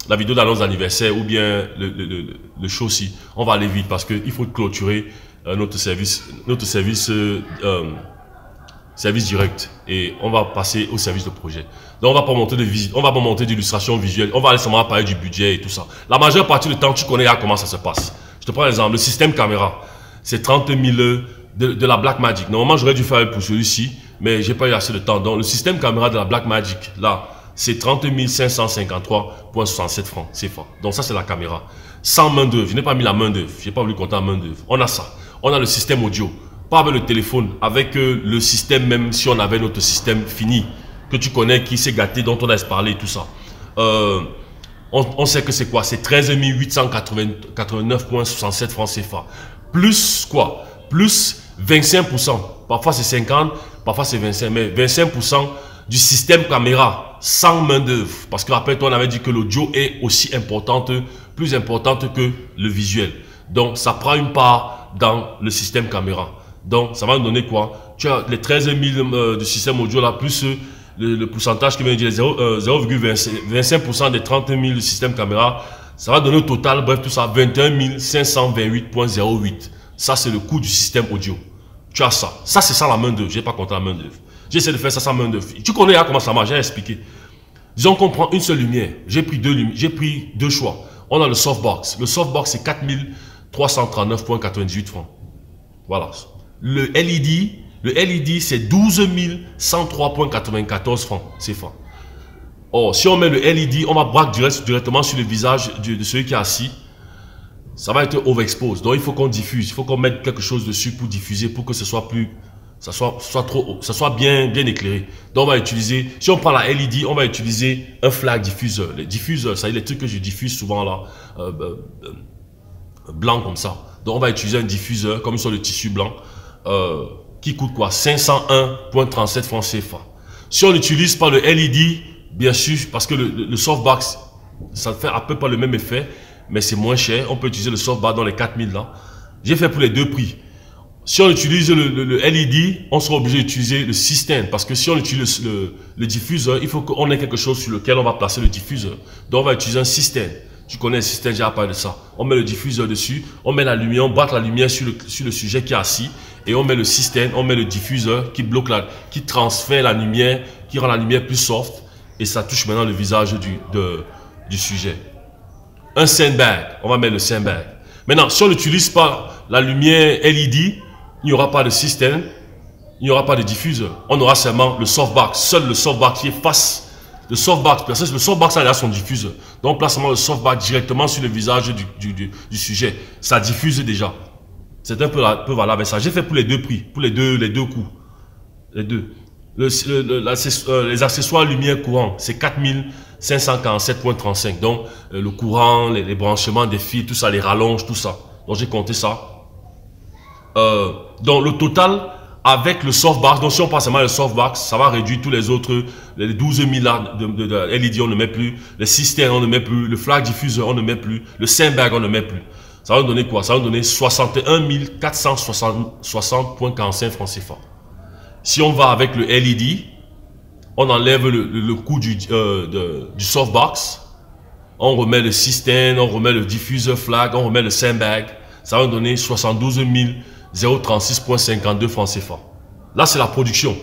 la vidéo d'annonce d'anniversaire ou bien le show aussi. On va aller vite parce qu'il faut clôturer notre service direct et on va passer au service de projet. Donc on va pas monter de visite, on va pas monter d'illustration visuelle, on va aller seulement parler du budget et tout ça. La majeure partie du temps, tu connais comment ça se passe. Je te prends l'exemple, le système caméra, c'est 30 000 de la Blackmagic. Normalement, j'aurais dû faire pour celui-ci, mais j'ai pas eu assez de temps. Donc le système caméra de la Blackmagic, là, c'est 30 553,67 francs CFA. Donc ça, c'est la caméra. Sans main d'œuvre, je n'ai pas mis la main d'œuvre, je n'ai pas voulu compter la main d'œuvre. On a ça. On a le système audio. Pas avec le téléphone, avec le système, même si on avait notre système fini, que tu connais, qui s'est gâté, dont on a parlé, tout ça. On sait que c'est quoi? C'est 13 889,67 francs CFA. Plus quoi? Plus 25%. Parfois c'est 50, parfois c'est 25, mais 25% du système caméra, sans main d'œuvre. Parce que rappelle-toi, on avait dit que l'audio est aussi importante, plus importante que le visuel. Donc ça prend une part dans le système caméra. Donc, ça va nous donner quoi? Tu as les 13 000 du système audio là, plus le pourcentage qui vient de dire 0,25% des 30 000 du système caméra. Ça va donner au total, bref, tout ça, 21 528,08. Ça, c'est le coût du système audio. Tu as ça. Ça, c'est ça la main d'œuvre. Je n'ai pas compté la main d'œuvre. J'essaie de faire ça sans main d'œuvre. Tu connais comment ça marche, j'ai expliqué. Disons qu'on prend une seule lumière. J'ai pris deux choix. On a le softbox. Le softbox, c'est 4 339,98 francs. Voilà. Le LED, c'est 12 103,94 francs CFA. Or, si on met le LED, on va braquer directement sur le visage de celui qui est assis. Ça va être overexpose. Donc, il faut qu'on diffuse. Il faut qu'on mette quelque chose dessus pour diffuser, pour que ce soit plus... Ça soit bien éclairé. Donc, on va utiliser... Si on prend la LED, on va utiliser un flag diffuseur. Les diffuseurs, ça y est, les trucs que je diffuse souvent là, blanc comme ça. Donc, on va utiliser un diffuseur, comme sur le tissu blanc. Qui coûte quoi? 501,37 francs CFA. Si on n'utilise pas le LED, bien sûr, parce que le softbox, ça fait à peu près le même effet, mais c'est moins cher. On peut utiliser le softbox dans les 4000 là. J'ai fait pour les deux prix. Si on utilise le LED, on sera obligé d'utiliser le système, parce que si on utilise le diffuseur, il faut qu'on ait quelque chose sur lequel on va placer le diffuseur. Donc on va utiliser un système. Tu connais le système, j'ai parlé de ça. On met le diffuseur dessus, on met la lumière, on braque la lumière sur le sujet qui est assis, et on met le système, on met le diffuseur qui bloque qui transfère la lumière, qui rend la lumière plus soft, et ça touche maintenant le visage du sujet. Un sandbag, on va mettre le sandbag. Maintenant, si on n'utilise pas la lumière LED, il n'y aura pas de système, il n'y aura pas de diffuseur. On aura seulement le softbox, seul le softbox qui est face. Le softbox, parce que le softbox a son diffuseur. Donc, on place seulement le softbox directement sur le visage du sujet. Ça diffuse déjà. C'est un peu valable avec ça. J'ai fait pour les deux prix, pour les deux coûts. Les deux. Les accessoires lumière courant, c'est 4547,35. Donc, le courant, les branchements des fils, tout ça, les rallonges, tout ça. Donc, j'ai compté ça. Donc, le total, avec le softbox, donc si on passe seulement le softbox, ça va réduire tous les autres, les 12 000 là de LED, on ne met plus. Les systèmes, on ne met plus. Le flag diffuser, on ne met plus. Le sandbag, on ne met plus. Ça va donner quoi? Ça va donner 61 460,45 francs CFA. Si on va avec le LED, on enlève le coût du softbox, on remet le système, on remet le diffuser flag, on remet le sandbag, ça va donner 72 036,52 francs CFA. Là, c'est la production.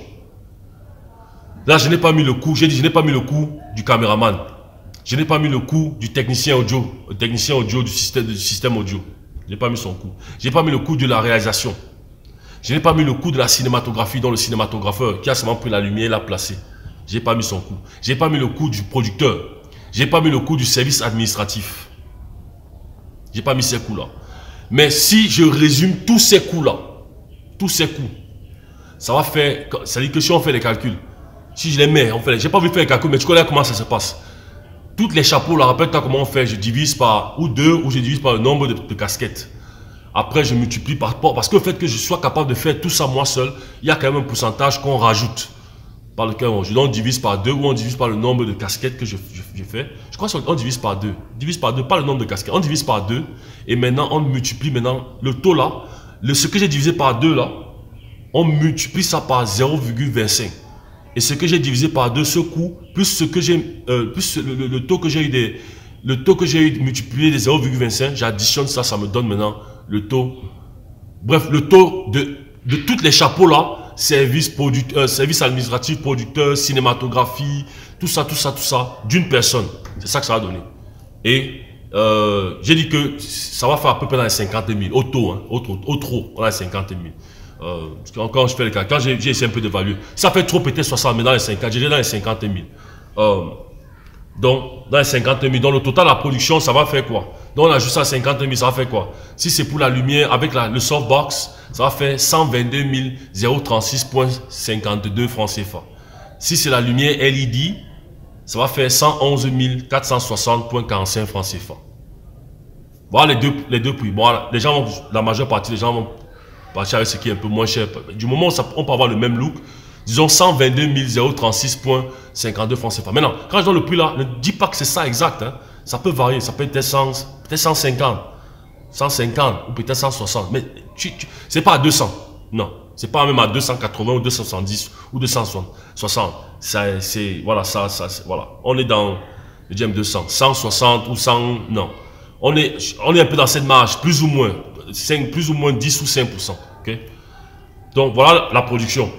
Là, je n'ai pas mis le coût, j'ai dit, je n'ai pas mis le coût du caméraman. Je n'ai pas mis le coût du technicien audio du système audio. Je n'ai pas mis son coût. Je n'ai pas mis le coût de la réalisation. Je n'ai pas mis le coût de la cinématographie dont le cinématographeur qui a seulement pris la lumière et l'a placée. Je n'ai pas mis son coût. Je n'ai pas mis le coût du producteur. Je n'ai pas mis le coût du service administratif. Je n'ai pas mis ces coûts-là. Mais si je résume tous ces coûts-là, ça va faire, ça veut dire que si on fait les calculs, si je les mets, on fait, j'ai pas envie de faire les calculs, mais tu connais comment ça se passe. Tous les chapeaux là, rappelle-toi comment on fait, je divise par ou 2 ou je divise par le nombre de casquettes. Après, je multiplie par rapport, parce que le fait que je sois capable de faire tout ça moi seul, il y a quand même un pourcentage qu'on rajoute. Par lequel on divise par 2 ou on divise par le nombre de casquettes que je fais. Je crois qu'on divise par 2. Divise par 2, pas le nombre de casquettes. On divise par 2 et maintenant on multiplie maintenant le taux là. Ce que j'ai divisé par 2 là, on multiplie ça par 0,25. Et ce que j'ai divisé par 2, ce coût, plus ce que j'ai, plus le taux que j'ai eu le taux que j'ai eu multiplié de 0,25, j'additionne ça, ça me donne maintenant le taux. Bref, le taux de tous les chapeaux là. Service administratif, producteur, cinématographie, tout ça, d'une personne. C'est ça que ça va donner. Et j'ai dit que ça va faire à peu près dans les 50 000, au taux, hein, au trop, dans les 50 000. Quand je fais les calculs, quand j'ai essayé un peu d'évaluer, ça fait trop peut-être 60 000 dans les 50, j'ai dit dans les 50 000. Donc, dans les 50 000, dans le total, la production, ça va faire quoi? Donc, on ajoute ça à 50 000, ça va faire quoi? Si c'est pour la lumière, avec le softbox, ça va faire 122 036,52 francs CFA. Si c'est la lumière LED, ça va faire 111 460,45 francs CFA. Voilà les deux prix. Bon, les gens vont, la majeure partie des gens vont partir avec ce qui est un peu moins cher. Du moment où on peut avoir le même look, disons 122 036,52 francs CFA. Maintenant, quand je donne le prix là, ne dis pas que c'est ça exact. Hein. Ça peut varier, ça peut être 150, 150 ou peut-être 160. Mais c'est pas à 200. Non, c'est pas même à 280 ou 270 ou 260. Voilà, voilà. On est dans le GM 200, 160 ou 100, non. On est un peu dans cette marge, plus ou moins 10 ou 5%. Okay? Donc voilà la production.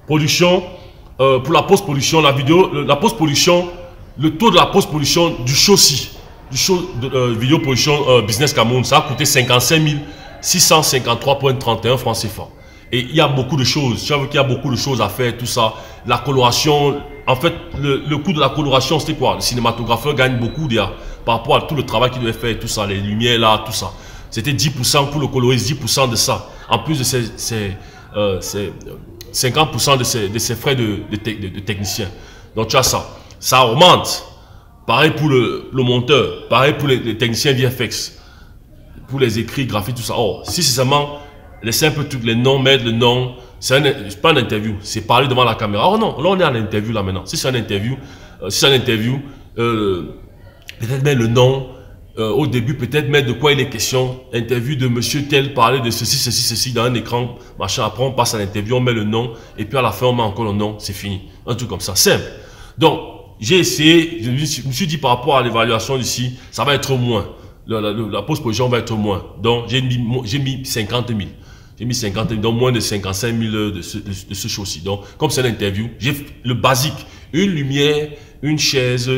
Production, pour la post-production, la vidéo, la post-production, le taux de la post-production du show-ci, du show de vidéo production Business Cameroun, ça a coûté 55 653,31 francs CFA. Et il y a beaucoup de choses, j'avoue qu'il y a beaucoup de choses à faire, tout ça. La coloration, en fait, le coût de la coloration, c'était quoi? Le cinématographeur gagne beaucoup déjà, par rapport à tout le travail qu'il devait faire, tout ça, les lumières là, tout ça. C'était 10% pour le coloriste, 10% de ça. En plus de ces 50% de ses frais de technicien. Donc tu as ça. Ça augmente. Pareil pour le monteur. Pareil pour les techniciens VFX. Pour les écrits, graphiques, tout ça. Oh, si c'est seulement les simples trucs, les noms, mettre le nom. C'est pas une interview. C'est parler devant la caméra. Oh non, là on est en interview là maintenant. Si c'est une interview, peut-être mettre le nom. Au début, peut-être mettre de quoi il est question. Interview de monsieur tel, parler de ceci dans un écran, machin. Après, on passe à l'interview, on met le nom. Et puis à la fin, on met encore le nom. C'est fini. Un truc comme ça. Simple. Donc, j'ai essayé. Je me suis dit par rapport à l'évaluation d'ici, ça va être moins. La post-production va être moins. Donc, j'ai mis 50 000. J'ai mis 50 000, donc moins de 55 000 de ce show-ci. Donc, comme c'est l'interview, j'ai le basique. Une lumière, une chaise,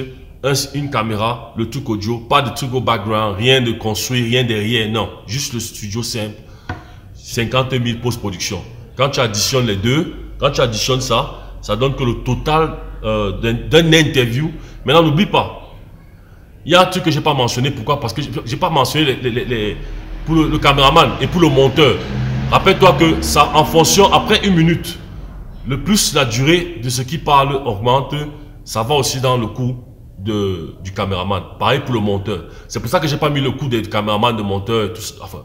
une caméra, le truc audio, pas de truc au background, rien de construit, rien derrière, non. Juste le studio simple. 50 000 post-production. Quand tu additionnes les deux, quand tu additionnes ça, ça donne que le total d'un interview. Maintenant, n'oublie pas. Il y a un truc que je n'ai pas mentionné. Pourquoi? Parce que je n'ai pas mentionné pour le caméraman et pour le monteur. Rappelle-toi que ça, en fonction, après 1 minute, le plus la durée de ce qui parle augmente, ça va aussi dans le coût du caméraman. Pareil pour le monteur. C'est pour ça que j'ai pas mis le coût des caméramans, de monteur, tout ça. Enfin,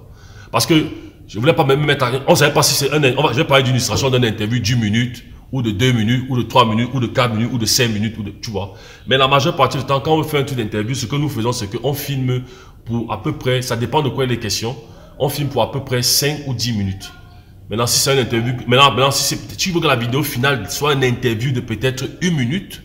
parce que je voulais pas même mettre. On savait pas si c'est je vais parler d'une illustration d'une interview d'1 minute, ou de 2 minutes, ou de 3 minutes, ou de 4 minutes, ou de 5 minutes, tu vois. Mais la majeure partie du temps, quand on fait un truc d'interview, ce que nous faisons, c'est qu'on filme pour à peu près, ça dépend de quoi il est question, on filme pour à peu près 5 ou 10 minutes. Maintenant, si c'est une interview, maintenant si tu veux que la vidéo finale soit une interview de peut-être 1 minute,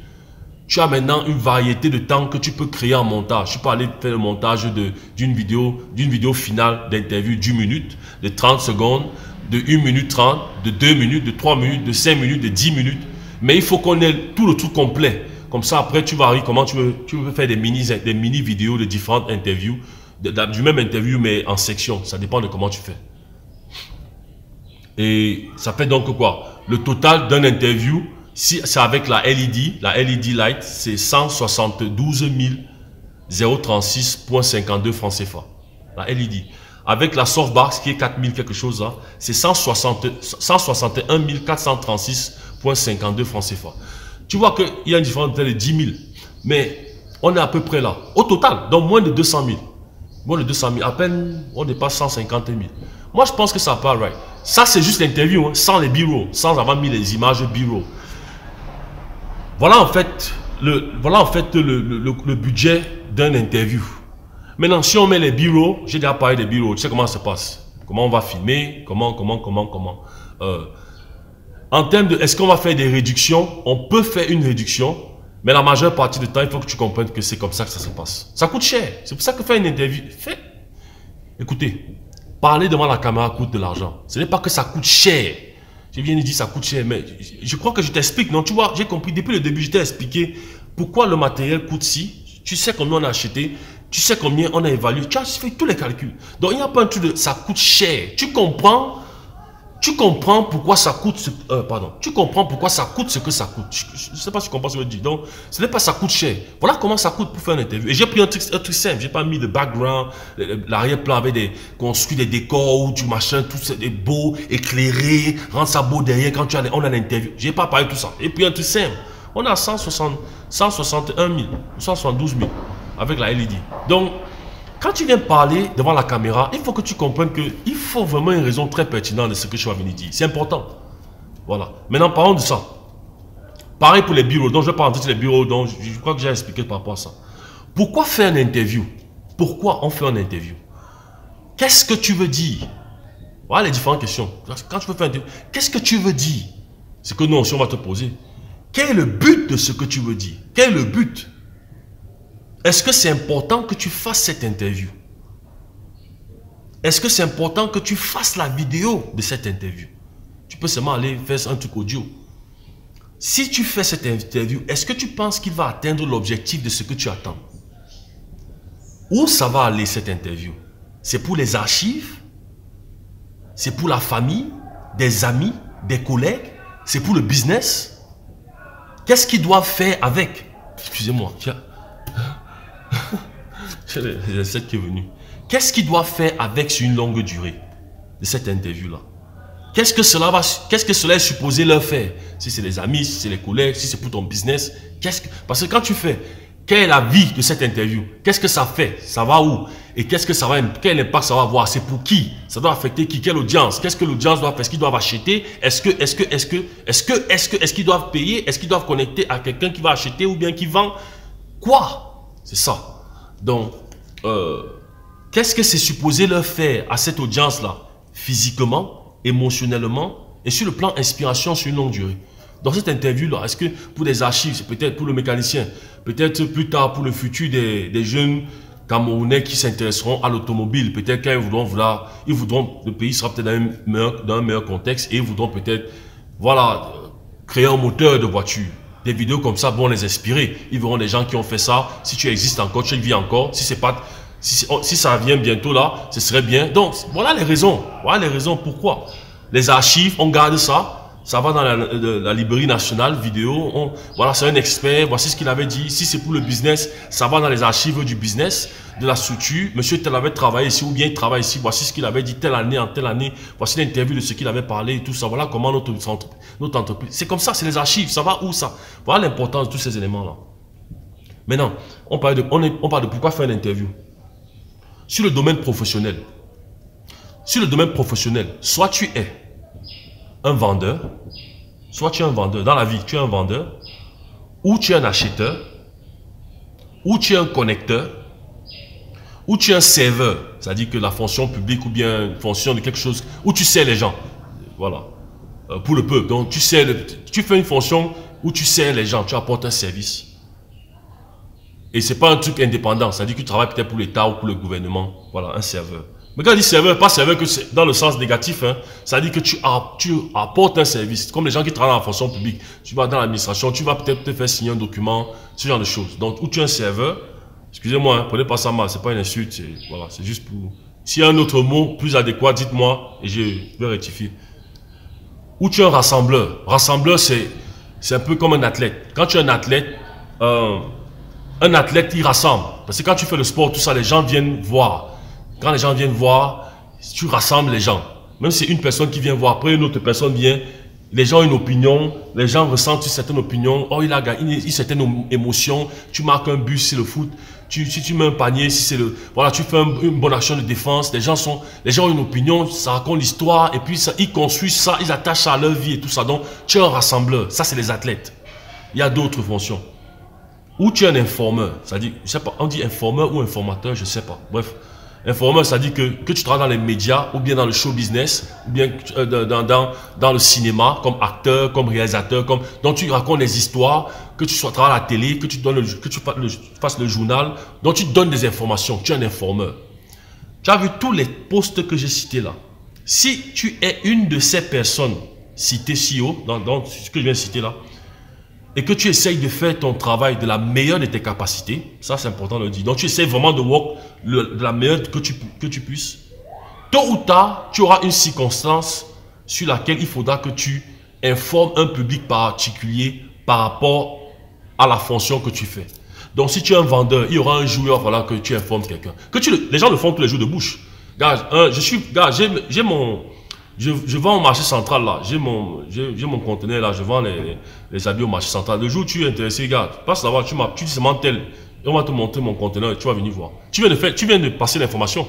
tu as maintenant une variété de temps que tu peux créer en montage. Tu peux aller faire le montage d'une vidéo finale d'interview d'1 minute, de 30 secondes, de 1 minute 30, de 2 minutes, de 3 minutes, de 5 minutes, de 10 minutes. Mais il faut qu'on ait tout le truc complet. Comme ça, après, tu varies comment tu veux faire des mini vidéos de différentes interviews, du même interview, mais en section. Ça dépend de comment tu fais. Et ça fait donc quoi? Le total d'un interview, si c'est avec la LED Lite, c'est 172 036,52 francs CFA. La LED. Avec la softbox qui est 4000 quelque chose là, c'est 161 436,52 francs CFA. Tu vois qu'il y a une différence de 10 000. Mais on est à peu près là. Au total, donc moins de 200 000. Moins de 200 000. À peine, on dépasse 150 000. Moi, je pense que ça part right. Ça, c'est juste l'interview, hein, sans les bureaux, sans avoir mis les images bureau. Voilà en fait le budget d'un interview. Maintenant, si on met les bureaux, j'ai déjà parlé des bureaux, tu sais comment ça se passe. Comment on va filmer, comment. En termes de, est-ce qu'on va faire des réductions? On peut faire une réduction, mais la majeure partie du temps, il faut que tu comprennes que c'est comme ça que ça se passe. Ça coûte cher. C'est pour ça que faire une interview, écoutez, parler devant la caméra coûte de l'argent. Ce n'est pas que ça coûte cher. Je viens de dire ça coûte cher, mais je crois que je t'explique. Non, tu vois, j'ai compris. Depuis le début, je t'ai expliqué pourquoi le matériel coûte si. Tu sais combien on a acheté. Tu sais combien on a évalué. Tu as fait tous les calculs. Donc, il n'y a pas un truc de ça coûte cher. Tu comprends pourquoi ça coûte tu comprends pourquoi ça coûte ce que ça coûte. Je ne sais pas si tu comprends ce que je dis. Donc, ce n'est pas ça coûte cher. Voilà comment ça coûte pour faire une interview. Et j'ai pris un truc simple. J'ai pas mis de background, l'arrière-plan avec construit des décors ou du machin, tout ça, des beau, éclairé, rendre ça beau derrière quand on a l'interview. J'ai pas parlé de tout ça. Et puis un truc simple. On a 161 000, 172 000 avec la LED. Donc, quand tu viens parler devant la caméra, il faut que tu comprennes qu'il faut vraiment une raison très pertinente de ce que je vais venir dire. C'est important. Voilà. Maintenant, parlons de ça. Pareil pour les bureaux. Donc, je vais pas rentrer sur les bureaux. Donc, je crois que j'ai expliqué par rapport à ça. Pourquoi faire une interview? Pourquoi on fait une interview? Qu'est-ce que tu veux dire? Voilà les différentes questions. Quand tu veux faire une interview, qu'est-ce que tu veux dire? C'est que nous aussi, on va te poser. Quel est le but de ce que tu veux dire? Quel est le but? Est-ce que c'est important que tu fasses cette interview? Est-ce que c'est important que tu fasses la vidéo de cette interview? Tu peux seulement aller faire un truc audio. Si tu fais cette interview, est-ce que tu penses qu'il va atteindre l'objectif de ce que tu attends? Où ça va aller cette interview? C'est pour les archives? C'est pour la famille? Des amis? Des collègues? C'est pour le business? Qu'est-ce qu'ils doivent faire avec? Excusez-moi, tiens. C'est cette qui est venue. Qu'est-ce qu'ils doivent faire avec sur une longue durée de cette interview-là? Qu'est-ce que cela est supposé leur faire? Si c'est les amis, si c'est les collègues, si c'est pour ton business. Parce que quand tu fais, quelle est la vie de cette interview? Qu'est-ce que ça fait? Ça va où? Et quel impact ça va avoir? C'est pour qui? Ça doit affecter qui? Quelle audience? Qu'est-ce que l'audience doit faire? Est-ce qu'ils doivent acheter? Est-ce qu'ils doivent payer? Est-ce qu'ils doivent connecter à quelqu'un qui va acheter ou bien qui vend? Quoi? C'est ça. Donc, qu'est-ce que c'est supposé leur faire à cette audience-là? Physiquement, émotionnellement et sur le plan inspiration sur une longue durée. Dans cette interview-là, est-ce que pour des archives, c'est peut-être pour le mécanicien, peut-être plus tard pour le futur des jeunes Camerounais qui s'intéresseront à l'automobile, peut-être qu'ils voudront, le pays sera peut-être dans un meilleur contexte et ils voudront peut-être, voilà, créer un moteur de voiture. Des vidéos comme ça vont les inspirer. Ils verront des gens qui ont fait ça. Si tu existes encore, tu vis encore. Si ça vient bientôt là, ce serait bien. Donc, voilà les raisons. Voilà les raisons pourquoi. Les archives, on garde ça. Ça va dans la librairie nationale vidéo. Voilà, c'est un expert. Voici ce qu'il avait dit. Si c'est pour le business, ça va dans les archives du business, de la structure. Monsieur tel avait travaillé ici ou bien il travaille ici. Voici ce qu'il avait dit telle année en telle année. Voici l'interview de ce qu'il avait parlé et tout ça. Voilà comment notre entreprise. C'est comme ça, c'est les archives. Ça va où ça? Voilà l'importance de tous ces éléments-là. Maintenant, on parle de pourquoi faire une interview. Sur le domaine professionnel. Soit tu es un vendeur, soit tu es un vendeur. Dans la vie, tu es un vendeur, ou tu es un acheteur, ou tu es un connecteur, ou tu es un serveur. C'est-à-dire que la fonction publique ou bien une fonction de quelque chose, où tu sers les gens. Voilà. Pour le peuple. Donc, tu fais une fonction où tu sers les gens, tu apportes un service. Et ce n'est pas un truc indépendant. C'est-à-dire que tu travailles peut-être pour l'État ou pour le gouvernement. Voilà, un serveur. Mais quand on dit serveur, pas serveur que c'est dans le sens négatif, hein, ça dit que tu apportes un service. Comme les gens qui travaillent dans la fonction publique, tu vas dans l'administration, tu vas peut-être te faire signer un document, ce genre de choses. Donc, où tu es un serveur, excusez-moi, hein, prenez pas ça mal, c'est pas une insulte, voilà, c'est juste pour... S'il y a un autre mot plus adéquat, dites-moi et je vais rectifier. Ou tu es un rassembleur. Rassembleur, c'est un peu comme un athlète. Quand tu es un athlète, il rassemble. Parce que quand tu fais le sport, tout ça, les gens viennent voir. Quand les gens viennent voir, tu rassembles les gens. Même si c'est une personne qui vient voir, après une autre personne vient, les gens ont une opinion, les gens ressentent une certaine opinion. Oh, il a une certaine émotion. Tu marques un but, c'est le foot. Si tu mets un panier, si c'est le... Voilà, tu fais une bonne action de défense. Les gens ont une opinion, ça raconte l'histoire. Et puis, ils construisent ça, ils attachent ça à leur vie et tout ça. Donc, tu es un rassembleur. Ça, c'est les athlètes. Il y a d'autres fonctions. Ou tu es un informeur. C'est-à-dire, je sais pas, on dit informeur ou informateur, je sais pas. Bref. Informeur, ça dit que tu travailles dans les médias ou bien dans le show business ou bien dans le cinéma comme acteur, comme réalisateur, donc tu racontes des histoires, que tu travailles à la télé, que tu fasses le journal, donc tu donnes des informations, tu es un informeur. Tu as vu tous les postes que j'ai cités là. Si tu es une de ces personnes citées si haut, dans ce que je viens de citer là, et que tu essayes de faire ton travail de la meilleure de tes capacités, ça c'est important de le dire. Donc tu essayes vraiment de work de la meilleure que tu puisses. Tôt ou tard, tu auras une circonstance sur laquelle il faudra que tu informes un public particulier par rapport à la fonction que tu fais. Donc si tu es un vendeur, il y aura un jour, il va falloir que tu informes quelqu'un. Les gens le font tous les jours de bouche. Gars, je vends au marché central là, j'ai mon conteneur là, je vends les habits au marché central. Le jour où tu es intéressé, regarde, passe là-bas, tu dis seulement tel, et on va te montrer mon conteneur et tu vas venir voir. Tu viens de passer l'information,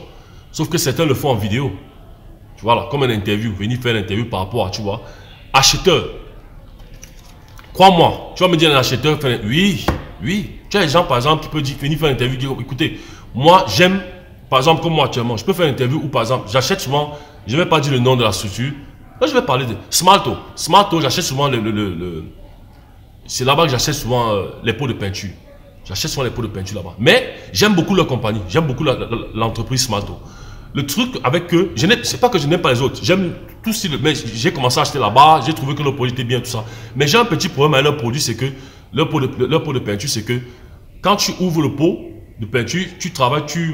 sauf que certains le font en vidéo. Tu vois là, comme une interview, venir faire l'interview par rapport à, tu vois, acheteur. Crois-moi, tu vas me dire un acheteur, oui, tu as des gens par exemple qui peuvent venir faire l'interview, écoutez, moi j'aime, par exemple comme moi actuellement, je peux faire l'interview ou par exemple, j'achète souvent. Je ne vais pas dire le nom de la structure. Là, je vais parler de Smalto. Smalto, j'achète souvent c'est là-bas que j'achète souvent les pots de peinture. J'achète souvent les pots de peinture là-bas. Mais j'aime beaucoup leur compagnie. J'aime beaucoup l'entreprise Smalto. Le truc avec eux, c'est pas que je n'aime pas les autres. J'aime tout style. Mais j'ai commencé à acheter là-bas. J'ai trouvé que leur produit était bien, tout ça. Mais j'ai un petit problème avec leur produit, c'est que leur pot de peinture, c'est que quand tu ouvres le pot de peinture, tu travailles, tu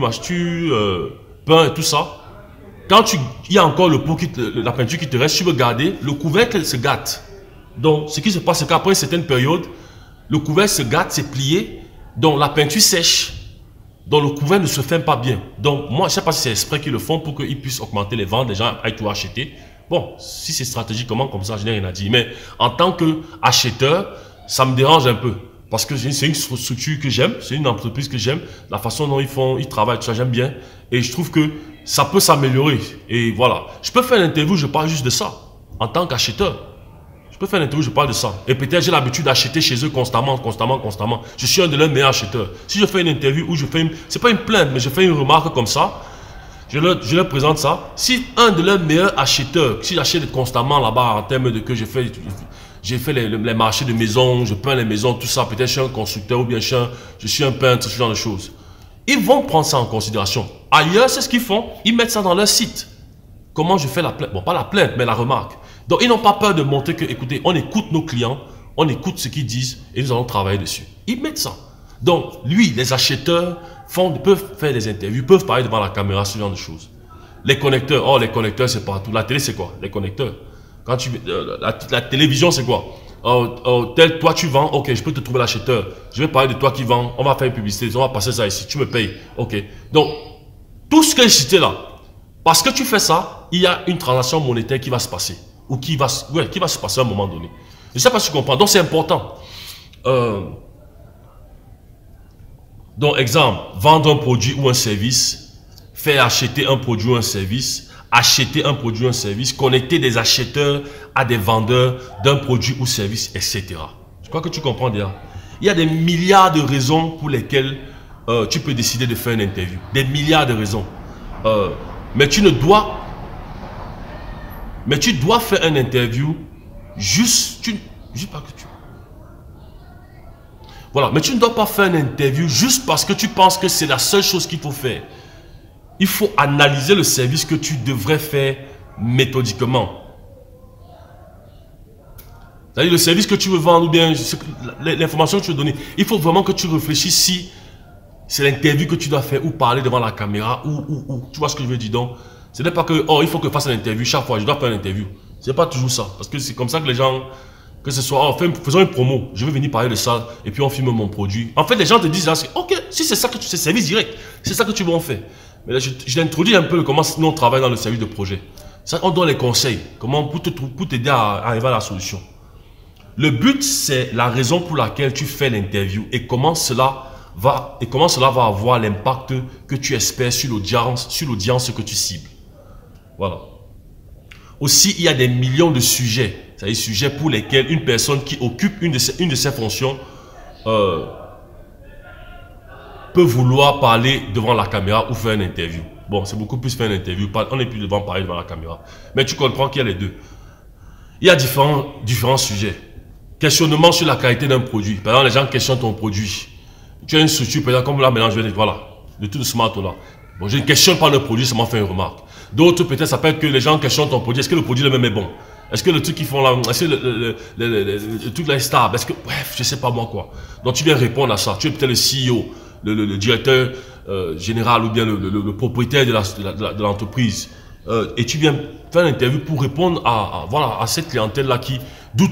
peins et tout ça. Quand il y a encore le pot, la peinture qui te reste, tu veux garder, le couvercle se gâte. Donc, ce qui se passe, c'est qu'après une certaine période, le couvercle se gâte, c'est plié, donc la peinture sèche, donc le couvercle ne se ferme pas bien. Donc, moi, je ne sais pas si c'est exprès qu'ils le font pour qu'ils puissent augmenter les ventes, les gens aillent tout acheter. Bon, si c'est stratégiquement comme ça, je n'ai rien à dire. Mais en tant qu'acheteur, ça me dérange un peu. Parce que c'est une structure que j'aime, c'est une entreprise que j'aime, la façon dont ils travaillent, tout ça, j'aime bien. Et je trouve que ça peut s'améliorer. Et voilà. Je peux faire une interview, je parle juste de ça. En tant qu'acheteur. Je peux faire une interview, je parle de ça. Et peut-être j'ai l'habitude d'acheter chez eux constamment. Je suis un de leurs meilleurs acheteurs. Si je fais une interview où je fais c'est pas une plainte, mais je fais une remarque comme ça, je leur présente ça. Si un de leurs meilleurs acheteurs, si j'achète constamment là-bas en termes de que j'ai fait les marchés de maisons, je peins les maisons, tout ça, peut-être je suis un constructeur ou bien je suis un peintre, ce genre de choses. Ils vont prendre ça en considération. Ailleurs, c'est ce qu'ils font. Ils mettent ça dans leur site. Comment je fais la plainte? Bon, pas la plainte, mais la remarque. Donc, ils n'ont pas peur de montrer que, écoutez, on écoute nos clients, on écoute ce qu'ils disent et nous allons travailler dessus. Ils mettent ça. Donc, lui, les acheteurs peuvent faire des interviews, peuvent parler devant la caméra, ce genre de choses. Les connecteurs, les connecteurs, c'est partout. La télé, c'est quoi? Les connecteurs. Quand la télévision, c'est quoi? Toi tu vends, ok, je peux te trouver l'acheteur. Je vais parler de toi qui vends, on va faire une publicité, on va passer ça ici, tu me payes, ok. Donc, tout ce que j'ai cité là, parce que tu fais ça, il y a une transaction monétaire qui va se passer, ou qui va se passer à un moment donné. Je ne sais pas si tu comprends, donc c'est important. Donc, exemple, vendre un produit ou un service, faire acheter un produit ou un service, acheter un produit ou un service, connecter des acheteurs à des vendeurs d'un produit ou service, etc. Je crois que tu comprends déjà. Il y a des milliards de raisons pour lesquelles tu peux décider de faire une interview. Des milliards de raisons. Mais tu dois faire une interview voilà, mais tu ne dois pas faire une interview juste parce que tu penses que c'est la seule chose qu'il faut faire. il faut analyser le service que tu devrais faire méthodiquement. C'est-à-dire le service que tu veux vendre ou bien l'information que tu veux donner. Il faut vraiment que tu réfléchisses si c'est l'interview que tu dois faire ou parler devant la caméra ou tu vois ce que je veux dire. Donc, ce n'est pas que, oh, il faut que je fasse une interview chaque fois, je dois faire une interview. C'est pas toujours ça. Parce que c'est comme ça que les gens, que ce soit, oh, faisons une promo, je vais venir parler de ça et puis on filme mon produit. En fait, les gens te disent, ok, si c'est ça que tu sais, service direct, c'est ça que tu veux en faire. Mais là, je t'introduis un peu comment nous on travaille dans le service de projet. Ça, on donne les conseils, comment pour t'aider à arriver à la solution. Le but, c'est la raison pour laquelle tu fais l'interview et comment cela va avoir l'impact que tu espères sur l'audience que tu cibles. Voilà. Aussi, il y a des millions de sujets, c'est-à-dire sujets pour lesquels une personne qui occupe une de ces fonctions peut vouloir parler devant la caméra ou faire une interview. Bon, c'est beaucoup plus faire une interview, on n'est plus devant parler devant la caméra. Mais tu comprends qu'il y a les deux. Il y a différents sujets. Questionnement sur la qualité d'un produit. Par exemple, les gens questionnent ton produit. Tu as une structure, par exemple, comme là, maintenant, je vais dire, voilà, de tout smart là. Bon, je ne questionne pas le produit, ça m'a fait une remarque. D'autres, peut-être, ça peut être que les gens questionnent ton produit. Est-ce que le produit lui-même est bon? Est-ce que le truc qu'ils font là, est-ce que le truc là est stable? Est-ce que, bref, je sais pas moi quoi. Donc, tu viens répondre à ça. Tu es peut-être le CEO, le directeur général ou bien le propriétaire de l'entreprise. Et tu viens faire une interview pour répondre à cette clientèle-là qui doute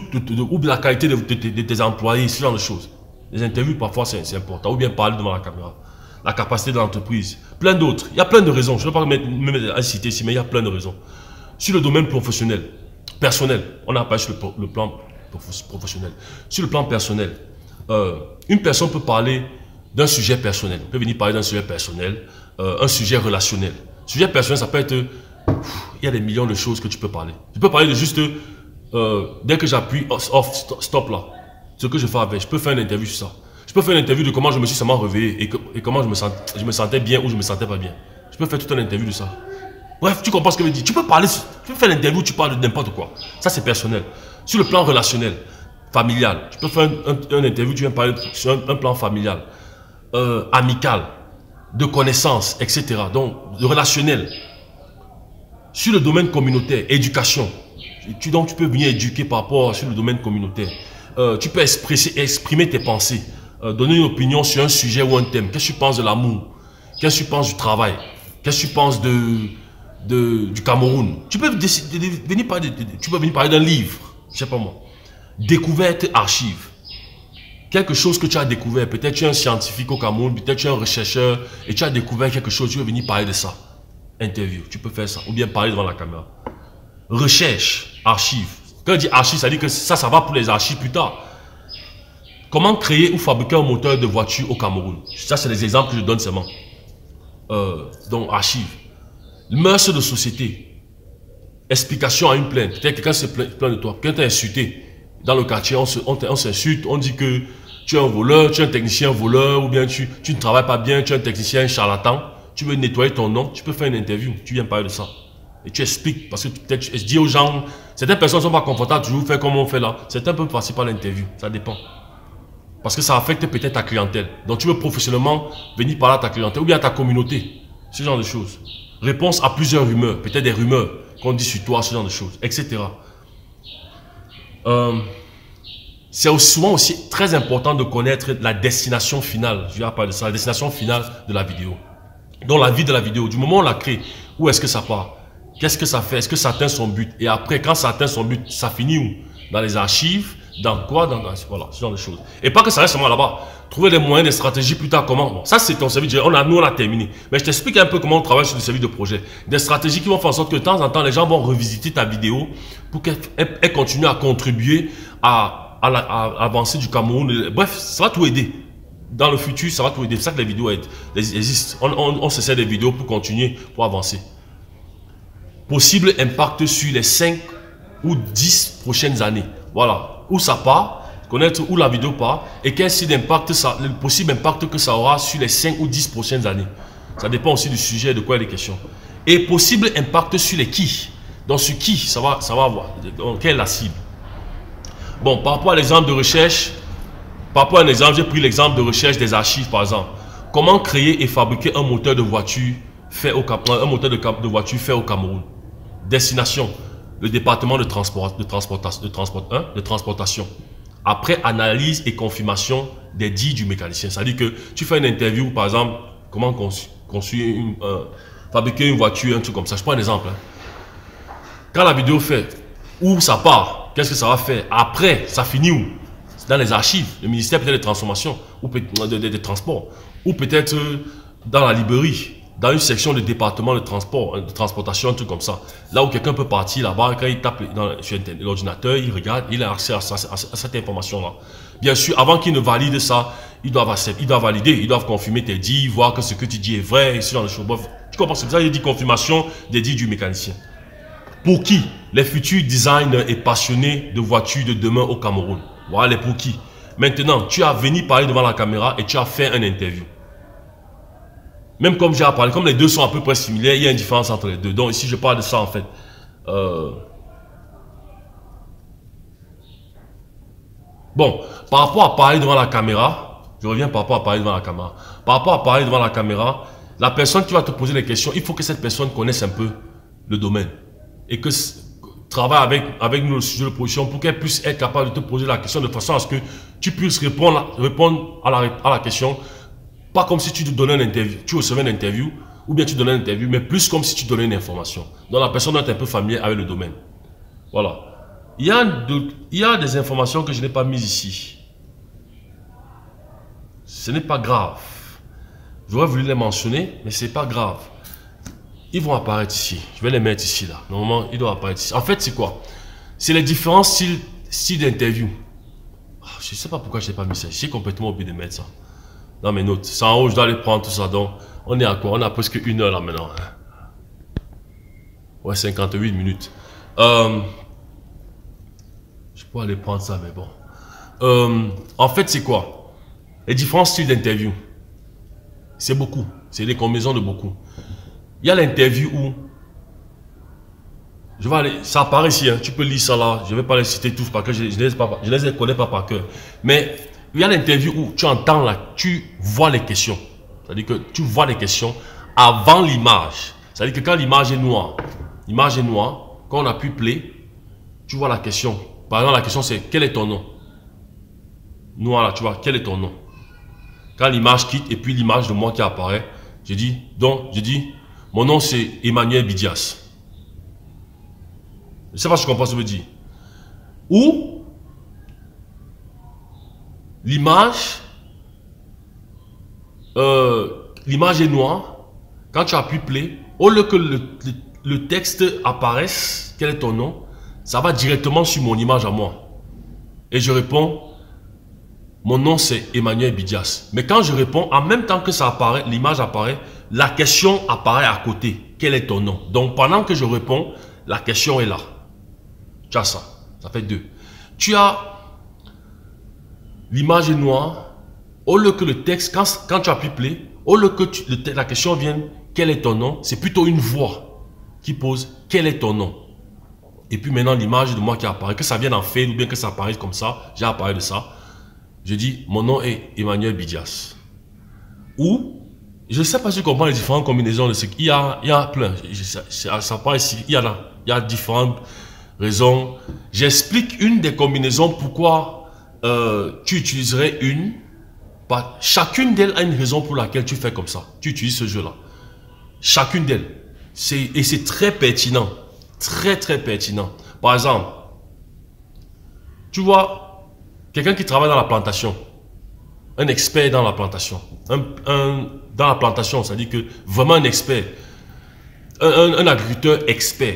ou de la qualité de tes employés, ce genre de choses. Les interviews, parfois, c'est important. Ou bien parler devant la caméra. La capacité de l'entreprise. Plein d'autres. Il y a plein de raisons. Je ne vais pas me citer ici, mais il y a plein de raisons. Sur le domaine professionnel, personnel, on n'a pas sur le plan professionnel. Sur le plan personnel, une personne peut parler d'un sujet personnel. Elle peut venir parler d'un sujet personnel, un sujet relationnel. Sujet personnel, ça peut être... il y a des millions de choses que tu peux parler. Tu peux parler de juste... dès que j'appuie stop là, ce que je fais avec, je peux faire une interview sur ça. Je peux faire une interview de comment je me suis seulement réveillé et comment je me sentais bien ou je me sentais pas bien. Je peux faire toute une interview de ça. Bref, tu comprends ce que je veux dire. Tu peux faire l'interview, tu parles de n'importe quoi. Ça, c'est personnel. Sur le plan relationnel, familial, tu peux faire une interview, tu viens parler sur un plan familial, amical, de connaissances, etc. Donc, de relationnel. Sur le domaine communautaire, éducation. Donc, tu peux venir éduquer par rapport sur le domaine communautaire. Tu peux exprimer tes pensées. Donner une opinion sur un sujet ou un thème. Qu'est-ce que tu penses de l'amour? Qu'est-ce que tu penses du travail? Qu'est-ce que tu penses du Cameroun? Tu peux venir parler d'un livre. Je sais pas moi. Découverte, archive. Quelque chose que tu as découvert. Peut-être tu es un scientifique au Cameroun. Peut-être tu es un chercheur et tu as découvert quelque chose. Tu veux venir parler de ça. Interview. Tu peux faire ça. Ou bien parler devant la caméra. Recherche, archive. Quand je dis archive, ça dit que ça va pour les archives plus tard. Comment créer ou fabriquer un moteur de voiture au Cameroun? Ça, c'est les exemples que je donne seulement. Donc, archive. Mœurs de société. Explication à une plainte. Peut-être que quelqu'un se plaint de toi. Quelqu'un t'a insulté. Dans le quartier, on s'insulte. On dit que tu es un voleur, tu es un technicien voleur, ou bien tu ne travailles pas bien, tu es un technicien charlatan. Tu veux nettoyer ton nom, tu peux faire une interview. Tu viens parler de ça. Et tu expliques, parce que peut-être tu dis aux gens, certaines personnes ne sont pas confortables toujours faire comme on fait là. Certains peuvent passer par l'interview, ça dépend. Parce que ça affecte peut-être ta clientèle. Donc tu veux professionnellement venir parler à ta clientèle ou bien à ta communauté. Ce genre de choses. Réponse à plusieurs rumeurs, peut-être des rumeurs qu'on dit sur toi, ce genre de choses, etc. C'est souvent aussi très important de connaître la destination finale. Je vais parler de ça, la destination finale de la vidéo. Donc la vie de la vidéo, du moment où on la crée, où est-ce que ça part? Qu'est-ce que ça fait? Est-ce que ça atteint son but? Et après, quand ça atteint son but, ça finit où? Dans les archives? Dans quoi? Voilà, ce genre de choses. Et pas que ça reste seulement là-bas. Trouver des moyens, des stratégies plus tard, comment? Bon, ça, c'est ton service. Nous, on a terminé. Mais je t'explique un peu comment on travaille sur le service de projet. Des stratégies qui vont faire en sorte que de temps en temps, les gens vont revisiter ta vidéo pour qu'elle continue à contribuer à avancer du Cameroun. Bref, ça va tout aider. Dans le futur, ça va tout aider. C'est ça que les vidéos existent. On se sert des vidéos pour continuer, pour avancer. Possible impact sur les 5 ou 10 prochaines années. Voilà. Où ça part, connaître où la vidéo part et quel site d'impact, le possible impact que ça aura sur les 5 ou 10 prochaines années. Ça dépend aussi du sujet, de quoi il est question. Et possible impact sur les qui. Donc sur qui ça va avoir. Donc, quelle est la cible. Bon, par rapport à l'exemple de recherche, par rapport à un exemple, j'ai pris l'exemple de recherche des archives par exemple. Comment créer et fabriquer un moteur de voiture fait au Cameroun, un moteur de voiture fait au Cameroun. Destination, le département de transportation. Après analyse et confirmation des dits du mécanicien. C'est-à-dire que tu fais une interview, par exemple, comment fabriquer une voiture, un truc comme ça. Je prends un exemple. Hein. Quand la vidéo fait, où ça part, qu'est-ce que ça va faire? Après, ça finit où? Dans les archives, le ministère peut-être des transformations, ou des transports, ou peut-être dans la librairie, dans une section de département de transport, de transportation, un truc comme ça. Là où quelqu'un peut partir là-bas, quand il tape sur l'ordinateur, il regarde, il a accès à cette information-là. Bien sûr, avant qu'il ne valide ça, ils doivent valider, ils doivent confirmer tes dits, voir que ce que tu dis est vrai, et ce genre de choses. Tu comprends? C'est pour ça qu'il dit confirmation des dits du mécanicien. Pour qui? Les futurs designers et passionnés de voitures de demain au Cameroun. Voilà les pour qui. Maintenant, tu as venu parler devant la caméra et tu as fait une interview. Même comme j'ai parlé, comme les deux sont à peu près similaires, il y a une différence entre les deux. Donc ici, je parle de ça en fait. Bon, par rapport à parler devant la caméra, je reviens par rapport à parler devant la caméra. Par rapport à parler devant la caméra, la personne qui va te poser les questions, il faut que cette personne connaisse un peu le domaine. Et que travaille avec nous le sujet de position pour qu'elle puisse être capable de te poser la question de façon à ce que tu puisses répondre à la question. Pas comme si tu te donnais une interview, tu recevais une interview, ou bien tu donnais une interview, mais plus comme si tu donnais une information. Donc la personne doit être un peu familière avec le domaine. Voilà. Il y a des informations que je n'ai pas mises ici. Ce n'est pas grave. J'aurais voulu les mentionner, mais ce n'est pas grave. Ils vont apparaître ici. Je vais les mettre ici, là. Normalement, ils doivent apparaître ici. En fait, c'est quoi? C'est les différents styles d'interview. Je ne sais pas pourquoi je n'ai pas mis ça. J'ai complètement oublié de mettre ça dans mes notes. C'est en haut, je dois aller prendre tout ça. Donc, on est à quoi? On a presque 1 heure là maintenant. Ouais, 58 minutes. Je peux aller prendre ça, mais bon. En fait, c'est quoi? Les différents styles d'interview. C'est beaucoup. C'est des combinaisons de beaucoup. Il y a l'interview où je vais aller, ça apparaît ici, hein, tu peux lire ça là, je ne vais pas les citer tous parce que je ne les connais pas par cœur. Mais il y a l'interview où tu entends là, tu vois les questions. C'est-à-dire que tu vois les questions avant l'image. C'est-à-dire que quand l'image est noire, quand on appuie play, tu vois la question. Par exemple, la question c'est quel est ton nom? Noir là, tu vois, quel est ton nom? Quand l'image quitte et puis l'image de moi qui apparaît, je dis, mon nom c'est Emmanuel Bidias. Je ne sais pas si je comprends ce que je veux dire. Ou l'image est noire. Quand tu appuies play, au lieu que le texte apparaisse, quel est ton nom, ça va directement sur mon image à moi. Et je réponds, mon nom c'est Emmanuel Bidias. Mais quand je réponds, en même temps que ça apparaît, l'image apparaît, la question apparaît à côté. Quel est ton nom? Donc pendant que je réponds, la question est là. Tu as ça. Ça fait 2. Tu as l'image est noire. Au lieu que le texte, quand tu appuies play, au lieu que la question vienne, quel est ton nom? C'est plutôt une voix qui pose, quel est ton nom? Et puis maintenant l'image de moi qui apparaît, que ça vienne en fade ou bien que ça apparaisse comme ça, j'ai apparu de ça. Je dis, mon nom est Emmanuel Bidias. Ou, je ne sais pas si tu comprends les différentes combinaisons de ce qu'il y a plein. Ça apparaît ici, il y a différentes raisons. J'explique une des combinaisons pourquoi tu utiliserais une. Chacune d'elles a une raison pour laquelle tu fais comme ça. Tu utilises ce jeu-là. Chacune d'elles. Et c'est très pertinent. Très, très pertinent. Par exemple, tu vois, quelqu'un qui travaille dans la plantation, un expert dans la plantation, dans la plantation, c'est-à-dire que vraiment un expert, un agriculteur expert.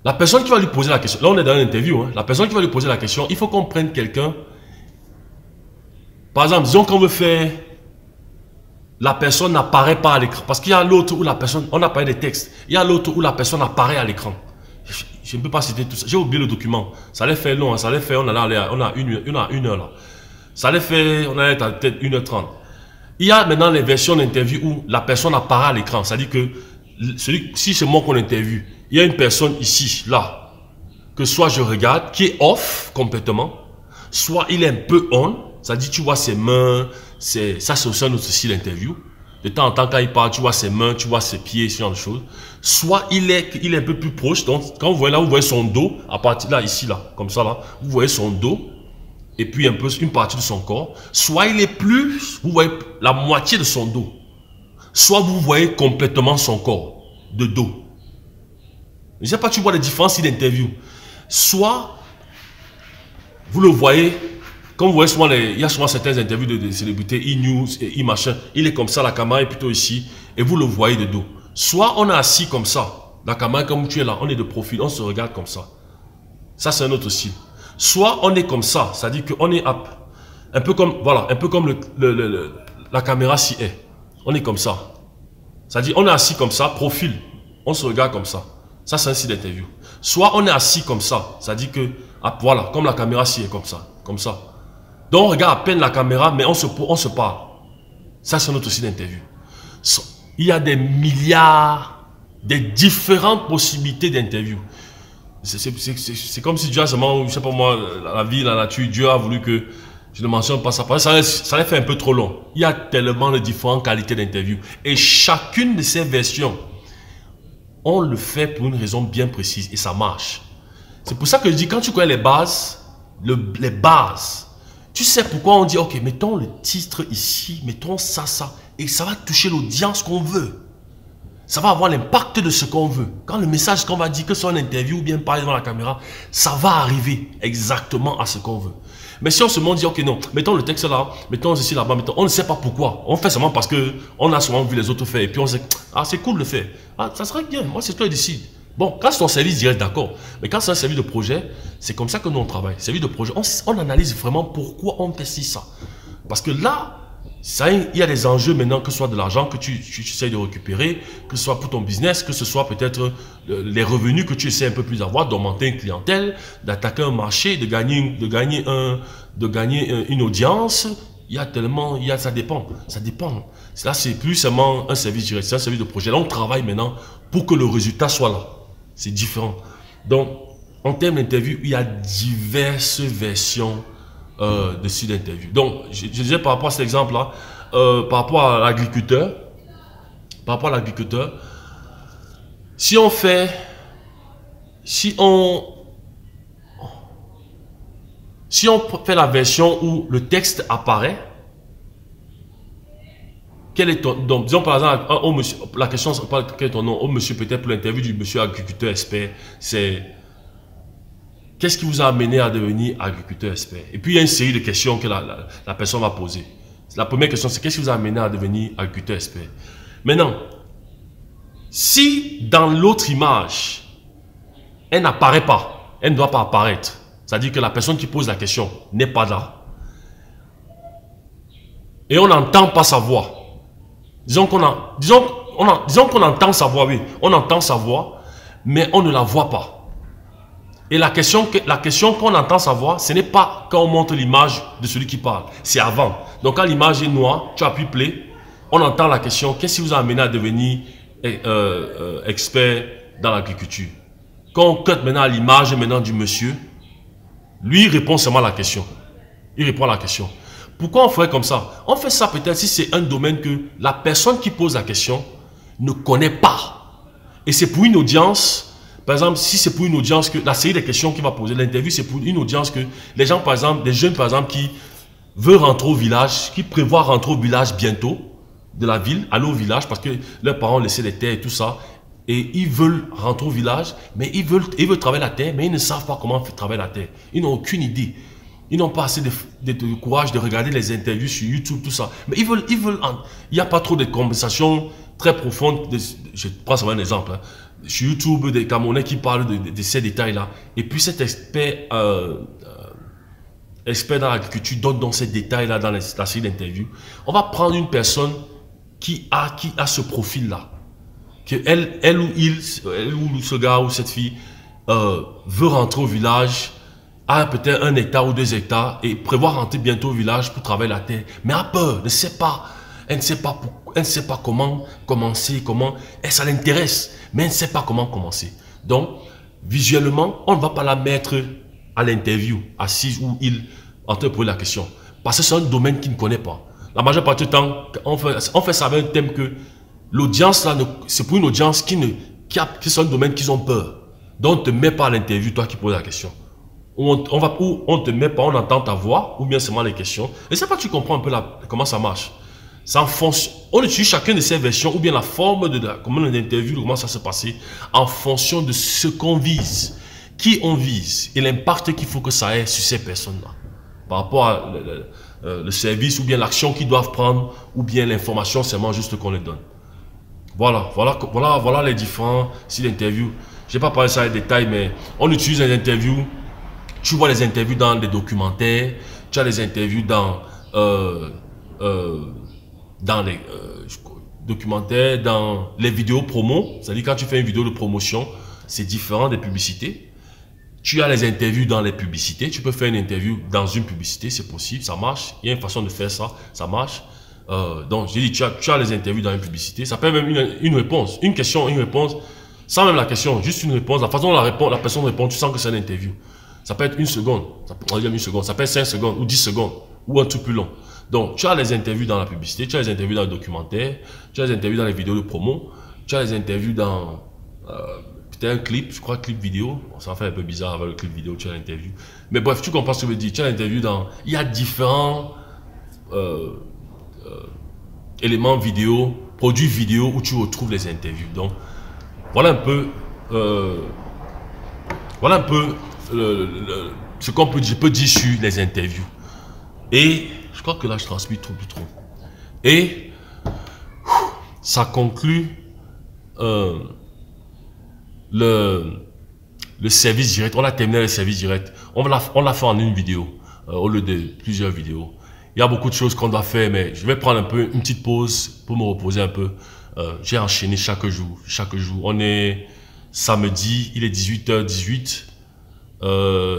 La personne qui va lui poser la question, là on est dans une interview, hein, la personne qui va lui poser la question, il faut qu'on prenne quelqu'un, par exemple, disons qu'on veut faire, la personne n'apparaît pas à l'écran, parce qu'il y a l'autre où la personne, on a parlé des textes, il y a l'autre où la personne apparaît à l'écran. Je ne peux pas citer tout ça. J'ai oublié le document. Ça allait faire long. Ça allait faire, on a une heure là. Ça allait faire, on allait peut-être 1h30. Il y a maintenant les versions d'interview où la personne apparaît à l'écran. C'est-à-dire que si c'est moi qu'on interviewe, il y a une personne ici, là, que soit je regarde, qui est off complètement, soit il est un peu on. C'est-à-dire tu vois ses mains, ça c'est aussi un autre style d'interview. De temps en temps, quand il parle, tu vois ses mains, tu vois ses pieds, ce genre de choses. Soit il est un peu plus proche. Donc, quand vous voyez là, vous voyez son dos, à partir de là, ici, là, comme ça, là, vous voyez son dos, et puis un peu une partie de son corps. Soit il est plus, vous voyez la moitié de son dos. Soit vous voyez complètement son corps, de dos. Je ne sais pas, tu vois les différences d'interview. Soit, vous le voyez, comme vous voyez souvent, il y a souvent certaines interviews de célébrités, e-news, e-machin, il est comme ça, la caméra est plutôt ici, et vous le voyez de dos. Soit on est assis comme ça, la caméra comme tu es là, on est de profil, on se regarde comme ça. Ça c'est un autre style. Soit on est comme ça, c'est-à-dire qu'on est un peu comme, voilà, un peu comme la caméra s'y est. On est comme ça. C'est-à-dire on est assis comme ça, profil, on se regarde comme ça. Ça c'est un style d'interview. Soit on est assis comme ça, c'est-à-dire que, voilà, comme la caméra s'y est comme ça, comme ça. Donc on regarde à peine la caméra, mais on se parle. Ça c'est notre style d'interview. Il y a des milliards, des différentes possibilités d'interview. C'est comme si Dieu a seulement, je sais pas moi, la vie, la nature, Dieu a voulu que je ne mentionne pas ça. Ça les fait un peu trop long. Il y a tellement de différentes qualités d'interview. Et chacune de ces versions, on le fait pour une raison bien précise et ça marche. C'est pour ça que je dis, quand tu connais les bases, les bases, tu sais pourquoi on dit, ok, mettons le titre ici, mettons ça, et ça va toucher l'audience qu'on veut. Ça va avoir l'impact de ce qu'on veut. Quand le message qu'on va dire, que ce soit une interview ou bien parler devant la caméra, ça va arriver exactement à ce qu'on veut. Mais si on se dit, ok, non, mettons le texte là, mettons ceci là-bas, on ne sait pas pourquoi. On fait seulement parce qu'on a souvent vu les autres faire. Et puis on sait, ah, c'est cool de le faire. Ah, ça serait bien. Moi, c'est toi qui décide. Bon, quand c'est ton service direct, d'accord. Mais quand c'est un service de projet, c'est comme ça que nous on travaille. Service de projet, on analyse vraiment pourquoi on fait ça. Parce que là, il y a des enjeux maintenant, que ce soit de l'argent que tu essaies de récupérer, que ce soit pour ton business, que ce soit peut-être les revenus que tu essaies un peu plus d'avoir, d'augmenter une clientèle, d'attaquer un marché, de gagner une audience. Il y a tellement, ça dépend. Là, c'est plus seulement un service direct, c'est un service de projet. Là, on travaille maintenant pour que le résultat soit là. C'est différent. Donc, en termes d'interview, il y a diverses versions de sites d'interview. Donc, je disais par rapport à cet exemple-là, par rapport à l'agriculteur, si on fait la version où le texte apparaît, quel est ton, donc disons par exemple, oh monsieur, la question c'est pas quel est ton nom, oh monsieur, peut-être pour l'interview du monsieur agriculteur expert, c'est qu'est-ce qui vous a amené à devenir agriculteur expert? Et puis il y a une série de questions que la personne va poser. La première question c'est qu'est-ce qui vous a amené à devenir agriculteur expert? Maintenant, si dans l'autre image, elle n'apparaît pas, elle ne doit pas apparaître, c'est-à-dire que la personne qui pose la question n'est pas là, et on n'entend pas sa voix. Disons qu'on entend sa voix, oui, on entend sa voix, mais on ne la voit pas. Et la question qu'on entend sa voix, ce n'est pas quand on montre l'image de celui qui parle, c'est avant. Donc quand l'image est noire, tu appuies play, on entend la question, qu'est-ce qui vous a amené à devenir expert dans l'agriculture? Quand on cut maintenant à l'image maintenant du monsieur, lui il répond seulement à la question. Il répond à la question. Pourquoi on ferait comme ça? On fait ça peut-être si c'est un domaine que la personne qui pose la question ne connaît pas. Et c'est pour une audience, par exemple, si c'est pour une audience que la série de questions qu'il va poser, l'interview, c'est pour une audience que les gens, par exemple, des jeunes, par exemple, qui veulent rentrer au village, qui prévoient rentrer au village bientôt, de la ville, aller au village, parce que leurs parents ont laissé les terres et tout ça, et ils veulent rentrer au village, mais ils veulent travailler la terre, mais ils ne savent pas comment travailler la terre. Ils n'ont aucune idée. Ils n'ont pas assez de courage de regarder les interviews sur YouTube, tout ça. Mais il n'y a pas trop de conversations très profondes. Je prends seulement un exemple. Hein. Sur YouTube, des Camerounais qui parlent de ces détails-là. Et puis cet expert dans l'agriculture donne dans ces détails-là dans la série d'interviews. On va prendre une personne qui a ce profil-là. Que elle ou ce gars ou cette fille veut rentrer au village, a peut-être 1 hectare ou 2 hectares et prévoit rentrer bientôt au village pour travailler la terre, mais a peur, ne sait pas, elle ne sait pas comment commencer, ça l'intéresse, mais elle ne sait pas comment commencer. Donc, visuellement, on ne va pas la mettre à l'interview, assise ou en train de poser la question, parce que c'est un domaine qu'il ne connaît pas. La majeure partie du temps, on fait ça avec un thème que l'audience là, c'est pour une audience qui c'est un domaine qu'ils ont peur. Donc, on ne te met pas à l'interview, toi qui poses la question. On te met pas, on entend ta voix, ou bien seulement les questions. Et c'est pas que tu comprends un peu comment ça marche. Ça en fonction, on utilise chacune de ces versions, ou bien la forme de comment l'interview, comment ça se passer, en fonction de ce qu'on vise, qui on vise, et l'impact qu'il faut que ça ait sur ces personnes-là. Par rapport à le service, ou bien l'action qu'ils doivent prendre, ou bien l'information seulement juste qu'on les donne. Voilà les différents styles d'interview. Je n'ai pas parlé ça en détail, mais on utilise les interviews. Tu vois les interviews dans des documentaires, tu as les interviews dans les documentaires, dans les vidéos promo. C'est-à-dire quand tu fais une vidéo de promotion, c'est différent des publicités. Tu as les interviews dans les publicités. Tu peux faire une interview dans une publicité, c'est possible, ça marche. Il y a une façon de faire ça, ça marche. Donc, j'ai dit, tu as les interviews dans une publicité. Ça peut même une réponse, une question, une réponse, sans même la question, juste une réponse. La façon dont la personne répond, tu sens que c'est une interview. Ça peut être une seconde, on va dire une seconde, ça peut être 5 secondes ou 10 secondes ou un truc plus long. Donc, tu as les interviews dans la publicité, tu as les interviews dans le documentaire, tu as les interviews dans les vidéos de promo, tu as les interviews dans peut-être un clip, je crois clip vidéo. Bon, ça fait un peu bizarre avec le clip vidéo, tu as l'interview. Mais bref, tu comprends ce que je veux dire. Tu as l'interview dans... Il y a différents éléments vidéo, produits vidéo où tu retrouves les interviews. Donc, voilà un peu ce qu'on peut dire, je peux dire sur les interviews. Et je crois que là, je transmets trop. Et ça conclut le service direct. On a terminé le service direct. On l'a fait en une vidéo au lieu de plusieurs vidéos. Il y a beaucoup de choses qu'on doit faire, mais je vais prendre un peu une petite pause pour me reposer un peu. J'ai enchaîné chaque jour. On est samedi, il est 18h18.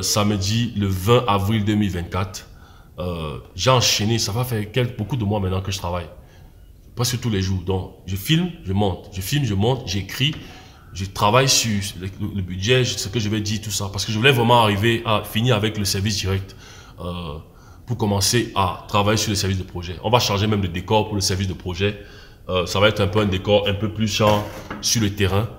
Samedi le 20 avril 2024. J'ai enchaîné, ça va faire beaucoup de mois maintenant que je travaille. Presque tous les jours. Donc, je filme, je monte. J'écris. Je travaille sur le budget, ce que je vais dire, tout ça. Parce que je voulais vraiment arriver à finir avec le service direct pour commencer à travailler sur le service de projet. On va changer même de décor pour le service de projet. Ça va être un peu un décor un peu plus sur le terrain.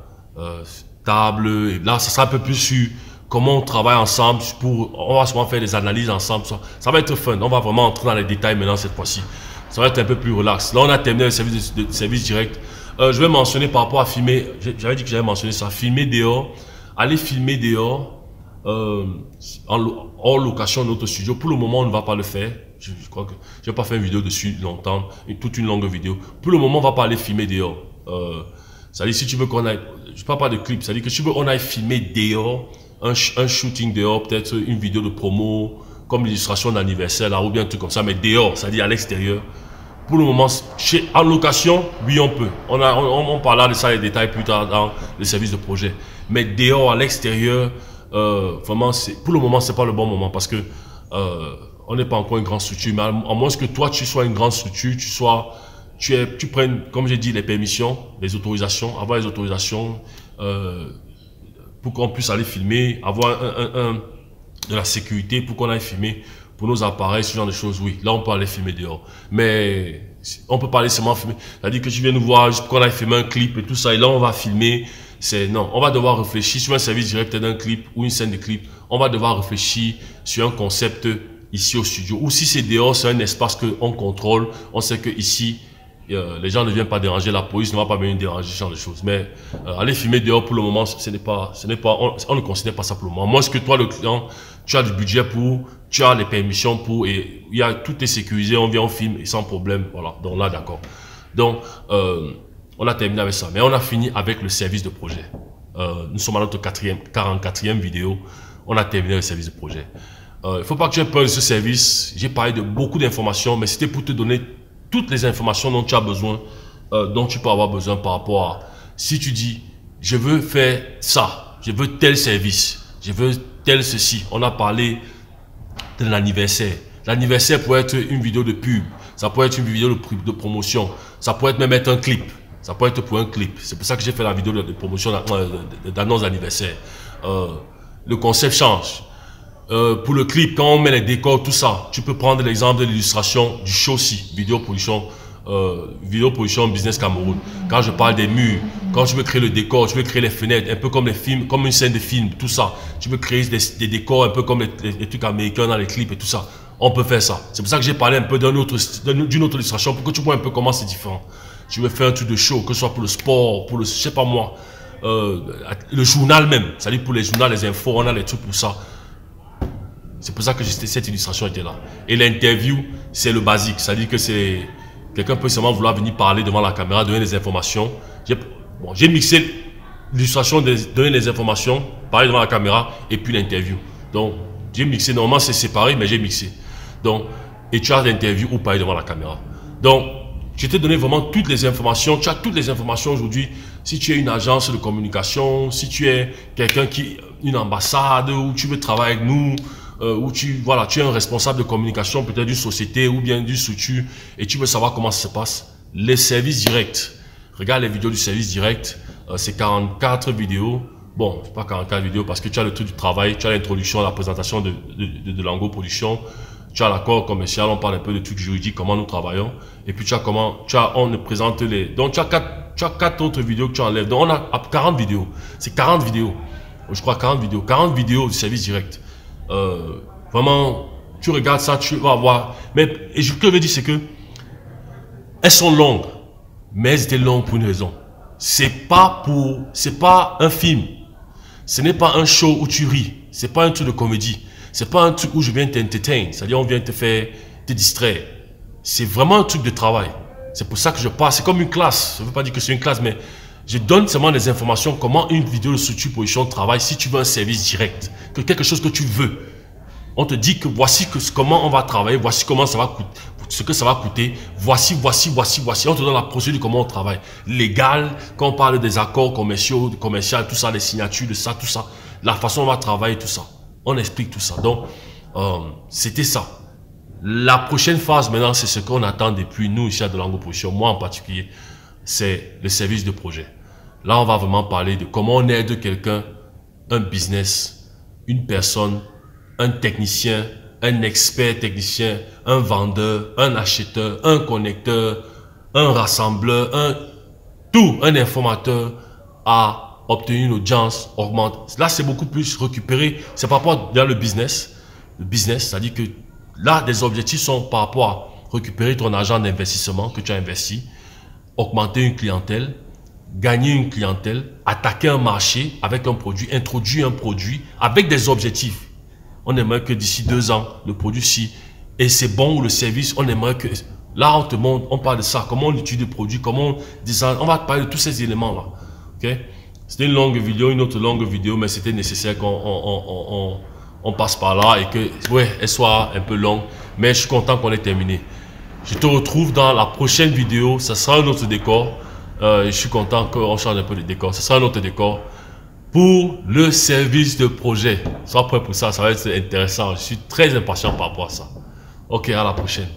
Table, et là, ça sera un peu plus sur comment on travaille ensemble. On va souvent faire des analyses ensemble. Ça va être fun. On va vraiment entrer dans les détails maintenant cette fois-ci. Ça va être un peu plus relax. Là, on a terminé le service direct. Je vais mentionner par rapport à filmer, j'avais dit que j'avais mentionné ça, filmer dehors, aller filmer dehors, hors location de notre studio. Pour le moment, on ne va pas le faire. Je crois que je vais pas faire une vidéo dessus longtemps, toute une longue vidéo. Pour le moment, on va pas aller filmer dehors. C'est-à-dire, si tu veux qu'on aille, je parle pas de clip, c'est-à-dire que si tu veux qu'on aille filmer dehors, un shooting dehors, peut-être une vidéo de promo, comme l'illustration d'anniversaire, là, ou bien un truc comme ça, mais dehors, c'est-à-dire à l'extérieur. Pour le moment, en location, oui, on peut. On parlera de ça, les détails plus tard dans le service de projet. Mais dehors, à l'extérieur, vraiment, pour le moment, c'est pas le bon moment parce que on n'est pas encore une grande structure. Mais à moins que toi, tu sois une grande structure, tu prennes, comme j'ai dit, les permissions, les autorisations, avoir les autorisations pour qu'on puisse aller filmer, avoir de la sécurité pour qu'on aille filmer. Pour nos appareils, ce genre de choses, oui. Là, on peut aller filmer dehors. Mais on peut pas aller seulement filmer. C'est-à-dire que tu viens nous voir juste pour qu'on aille filmer un clip et tout ça. Et là, on va filmer. Non, on va devoir réfléchir sur un service direct d'un clip ou une scène de clip. On va devoir réfléchir sur un concept ici au studio. Ou si c'est dehors, c'est un espace qu'on contrôle. On sait que ici, les gens ne viennent pas déranger, la police ne va pas venir déranger ce genre de choses. Mais aller filmer dehors pour le moment, on ne considère pas ça pour le moment. À moins que toi, le client, tu as du budget tu as les permissions et tout est sécurisé, on vient, on filme et sans problème. Voilà, donc là, d'accord. Donc, on a terminé avec ça. Mais on a fini avec le service de projet. Nous sommes à notre 44e vidéo. On a terminé le service de projet. Il ne faut pas que tu aies peur de ce service. J'ai parlé de beaucoup d'informations, mais c'était pour te donner toutes les informations dont tu as besoin, dont tu peux avoir besoin par rapport à... Si tu dis, je veux faire ça, je veux tel service, je veux tel ceci. On a parlé de l'anniversaire. L'anniversaire peut être une vidéo de pub, ça peut être une vidéo de promotion, ça peut être même être un clip. Ça peut être pour un clip. C'est pour ça que j'ai fait la vidéo de promotion d'annonce d'anniversaire. Le concept change. Pour le clip, quand on met les décors, tout ça, tu peux prendre l'exemple de l'illustration du Shosi, vidéo production Business Cameroun. Quand je parle des murs, quand tu veux créer le décor, tu veux créer les fenêtres, un peu comme les films, comme une scène de film, tout ça. Tu veux créer des décors un peu comme les trucs américains dans les clips et tout ça. On peut faire ça. C'est pour ça que j'ai parlé un peu d'une autre illustration pour que tu vois un peu comment c'est différent. Tu veux faire un truc de show, que ce soit pour le sport, pour le, je sais pas moi, le journal même. C'est-à-dire pour les journaux, les infos, on a les trucs pour ça. C'est pour ça que cette illustration était là. Et l'interview, c'est le basique. C'est-à-dire que c'est... Quelqu'un peut seulement vouloir venir parler devant la caméra, donner des informations. J'ai mixé l'illustration, donner des informations, parler devant la caméra, et puis l'interview. Donc, j'ai mixé. Normalement, c'est séparé, mais j'ai mixé. Donc, et tu as l'interview ou parler devant la caméra. Donc, je t'ai donné vraiment toutes les informations. Tu as toutes les informations aujourd'hui. Si tu es une agence de communication, si tu es quelqu'un qui... une ambassade, ou tu veux travailler avec nous... où tu es un responsable de communication peut-être d'une société ou bien d'une structure et tu veux savoir comment ça se passe, les services directs, regarde les vidéos du service direct, c'est 44 vidéos, bon, c'est pas 44 vidéos parce que tu as le truc du travail, tu as l'introduction, la présentation de Lango Production, tu as l'accord commercial, on parle un peu de trucs juridiques, comment nous travaillons, et puis on nous présente les, donc tu as quatre autres vidéos que tu enlèves, donc on a 40 vidéos, c'est 40 vidéos, je crois 40 vidéos du service direct. Vraiment, tu regardes ça, tu vas voir. Mais et ce que je veux dire, c'est que elles sont longues, mais elles étaient longues pour une raison. C'est pas un film. Ce n'est pas un show où tu ris. C'est pas un truc de comédie. C'est pas un truc où je viens t'entertain. C'est-à-dire, on vient te distraire. C'est vraiment un truc de travail. C'est pour ça que je parle. C'est comme une classe. Je ne veux pas dire que c'est une classe, mais je donne seulement des informations, comment une vidéo de structure position travaille si tu veux un service direct, quelque chose que tu veux. On te dit que voici comment on va travailler, voici comment ça va coûter, ce que ça va coûter, voici. On te donne la procédure de comment on travaille. Légal, quand on parle des accords commerciaux, tout ça, les signatures de ça, tout ça, la façon dont on va travailler, tout ça. On explique tout ça. Donc, c'était ça. La prochaine phase maintenant, c'est ce qu'on attend depuis nous ici à de Lango Production, moi en particulier. C'est le service de projet. Là, on va vraiment parler de comment on aide quelqu'un, un business, une personne, un technicien, un expert technicien, un vendeur, un acheteur, un connecteur, un rassembleur, un informateur à obtenir une audience augmente. Là, c'est beaucoup plus récupéré. C'est par rapport à le business. Le business, c'est-à-dire que là, des objectifs sont par rapport à récupérer ton argent d'investissement que tu as investi, augmenter une clientèle, gagner une clientèle, attaquer un marché avec un produit, introduire un produit avec des objectifs. On aimerait que d'ici 2 ans, le produit et c'est bon ou le service, on aimerait que... Là, on te montre, on parle de ça, comment on utilise le produit, comment on design, on va te parler de tous ces éléments-là. Okay? C'était une longue vidéo, une autre longue vidéo, mais c'était nécessaire qu'on passe par là et que, ouais, elle soit un peu longue, mais je suis content qu'on ait terminé. Je te retrouve dans la prochaine vidéo, ça sera un autre décor. Je suis content qu'on change un peu de décor. Ce sera un autre décor pour le service de projet. Sois prêt pour ça, ça va être intéressant. Je suis très impatient par rapport à ça. Ok, à la prochaine.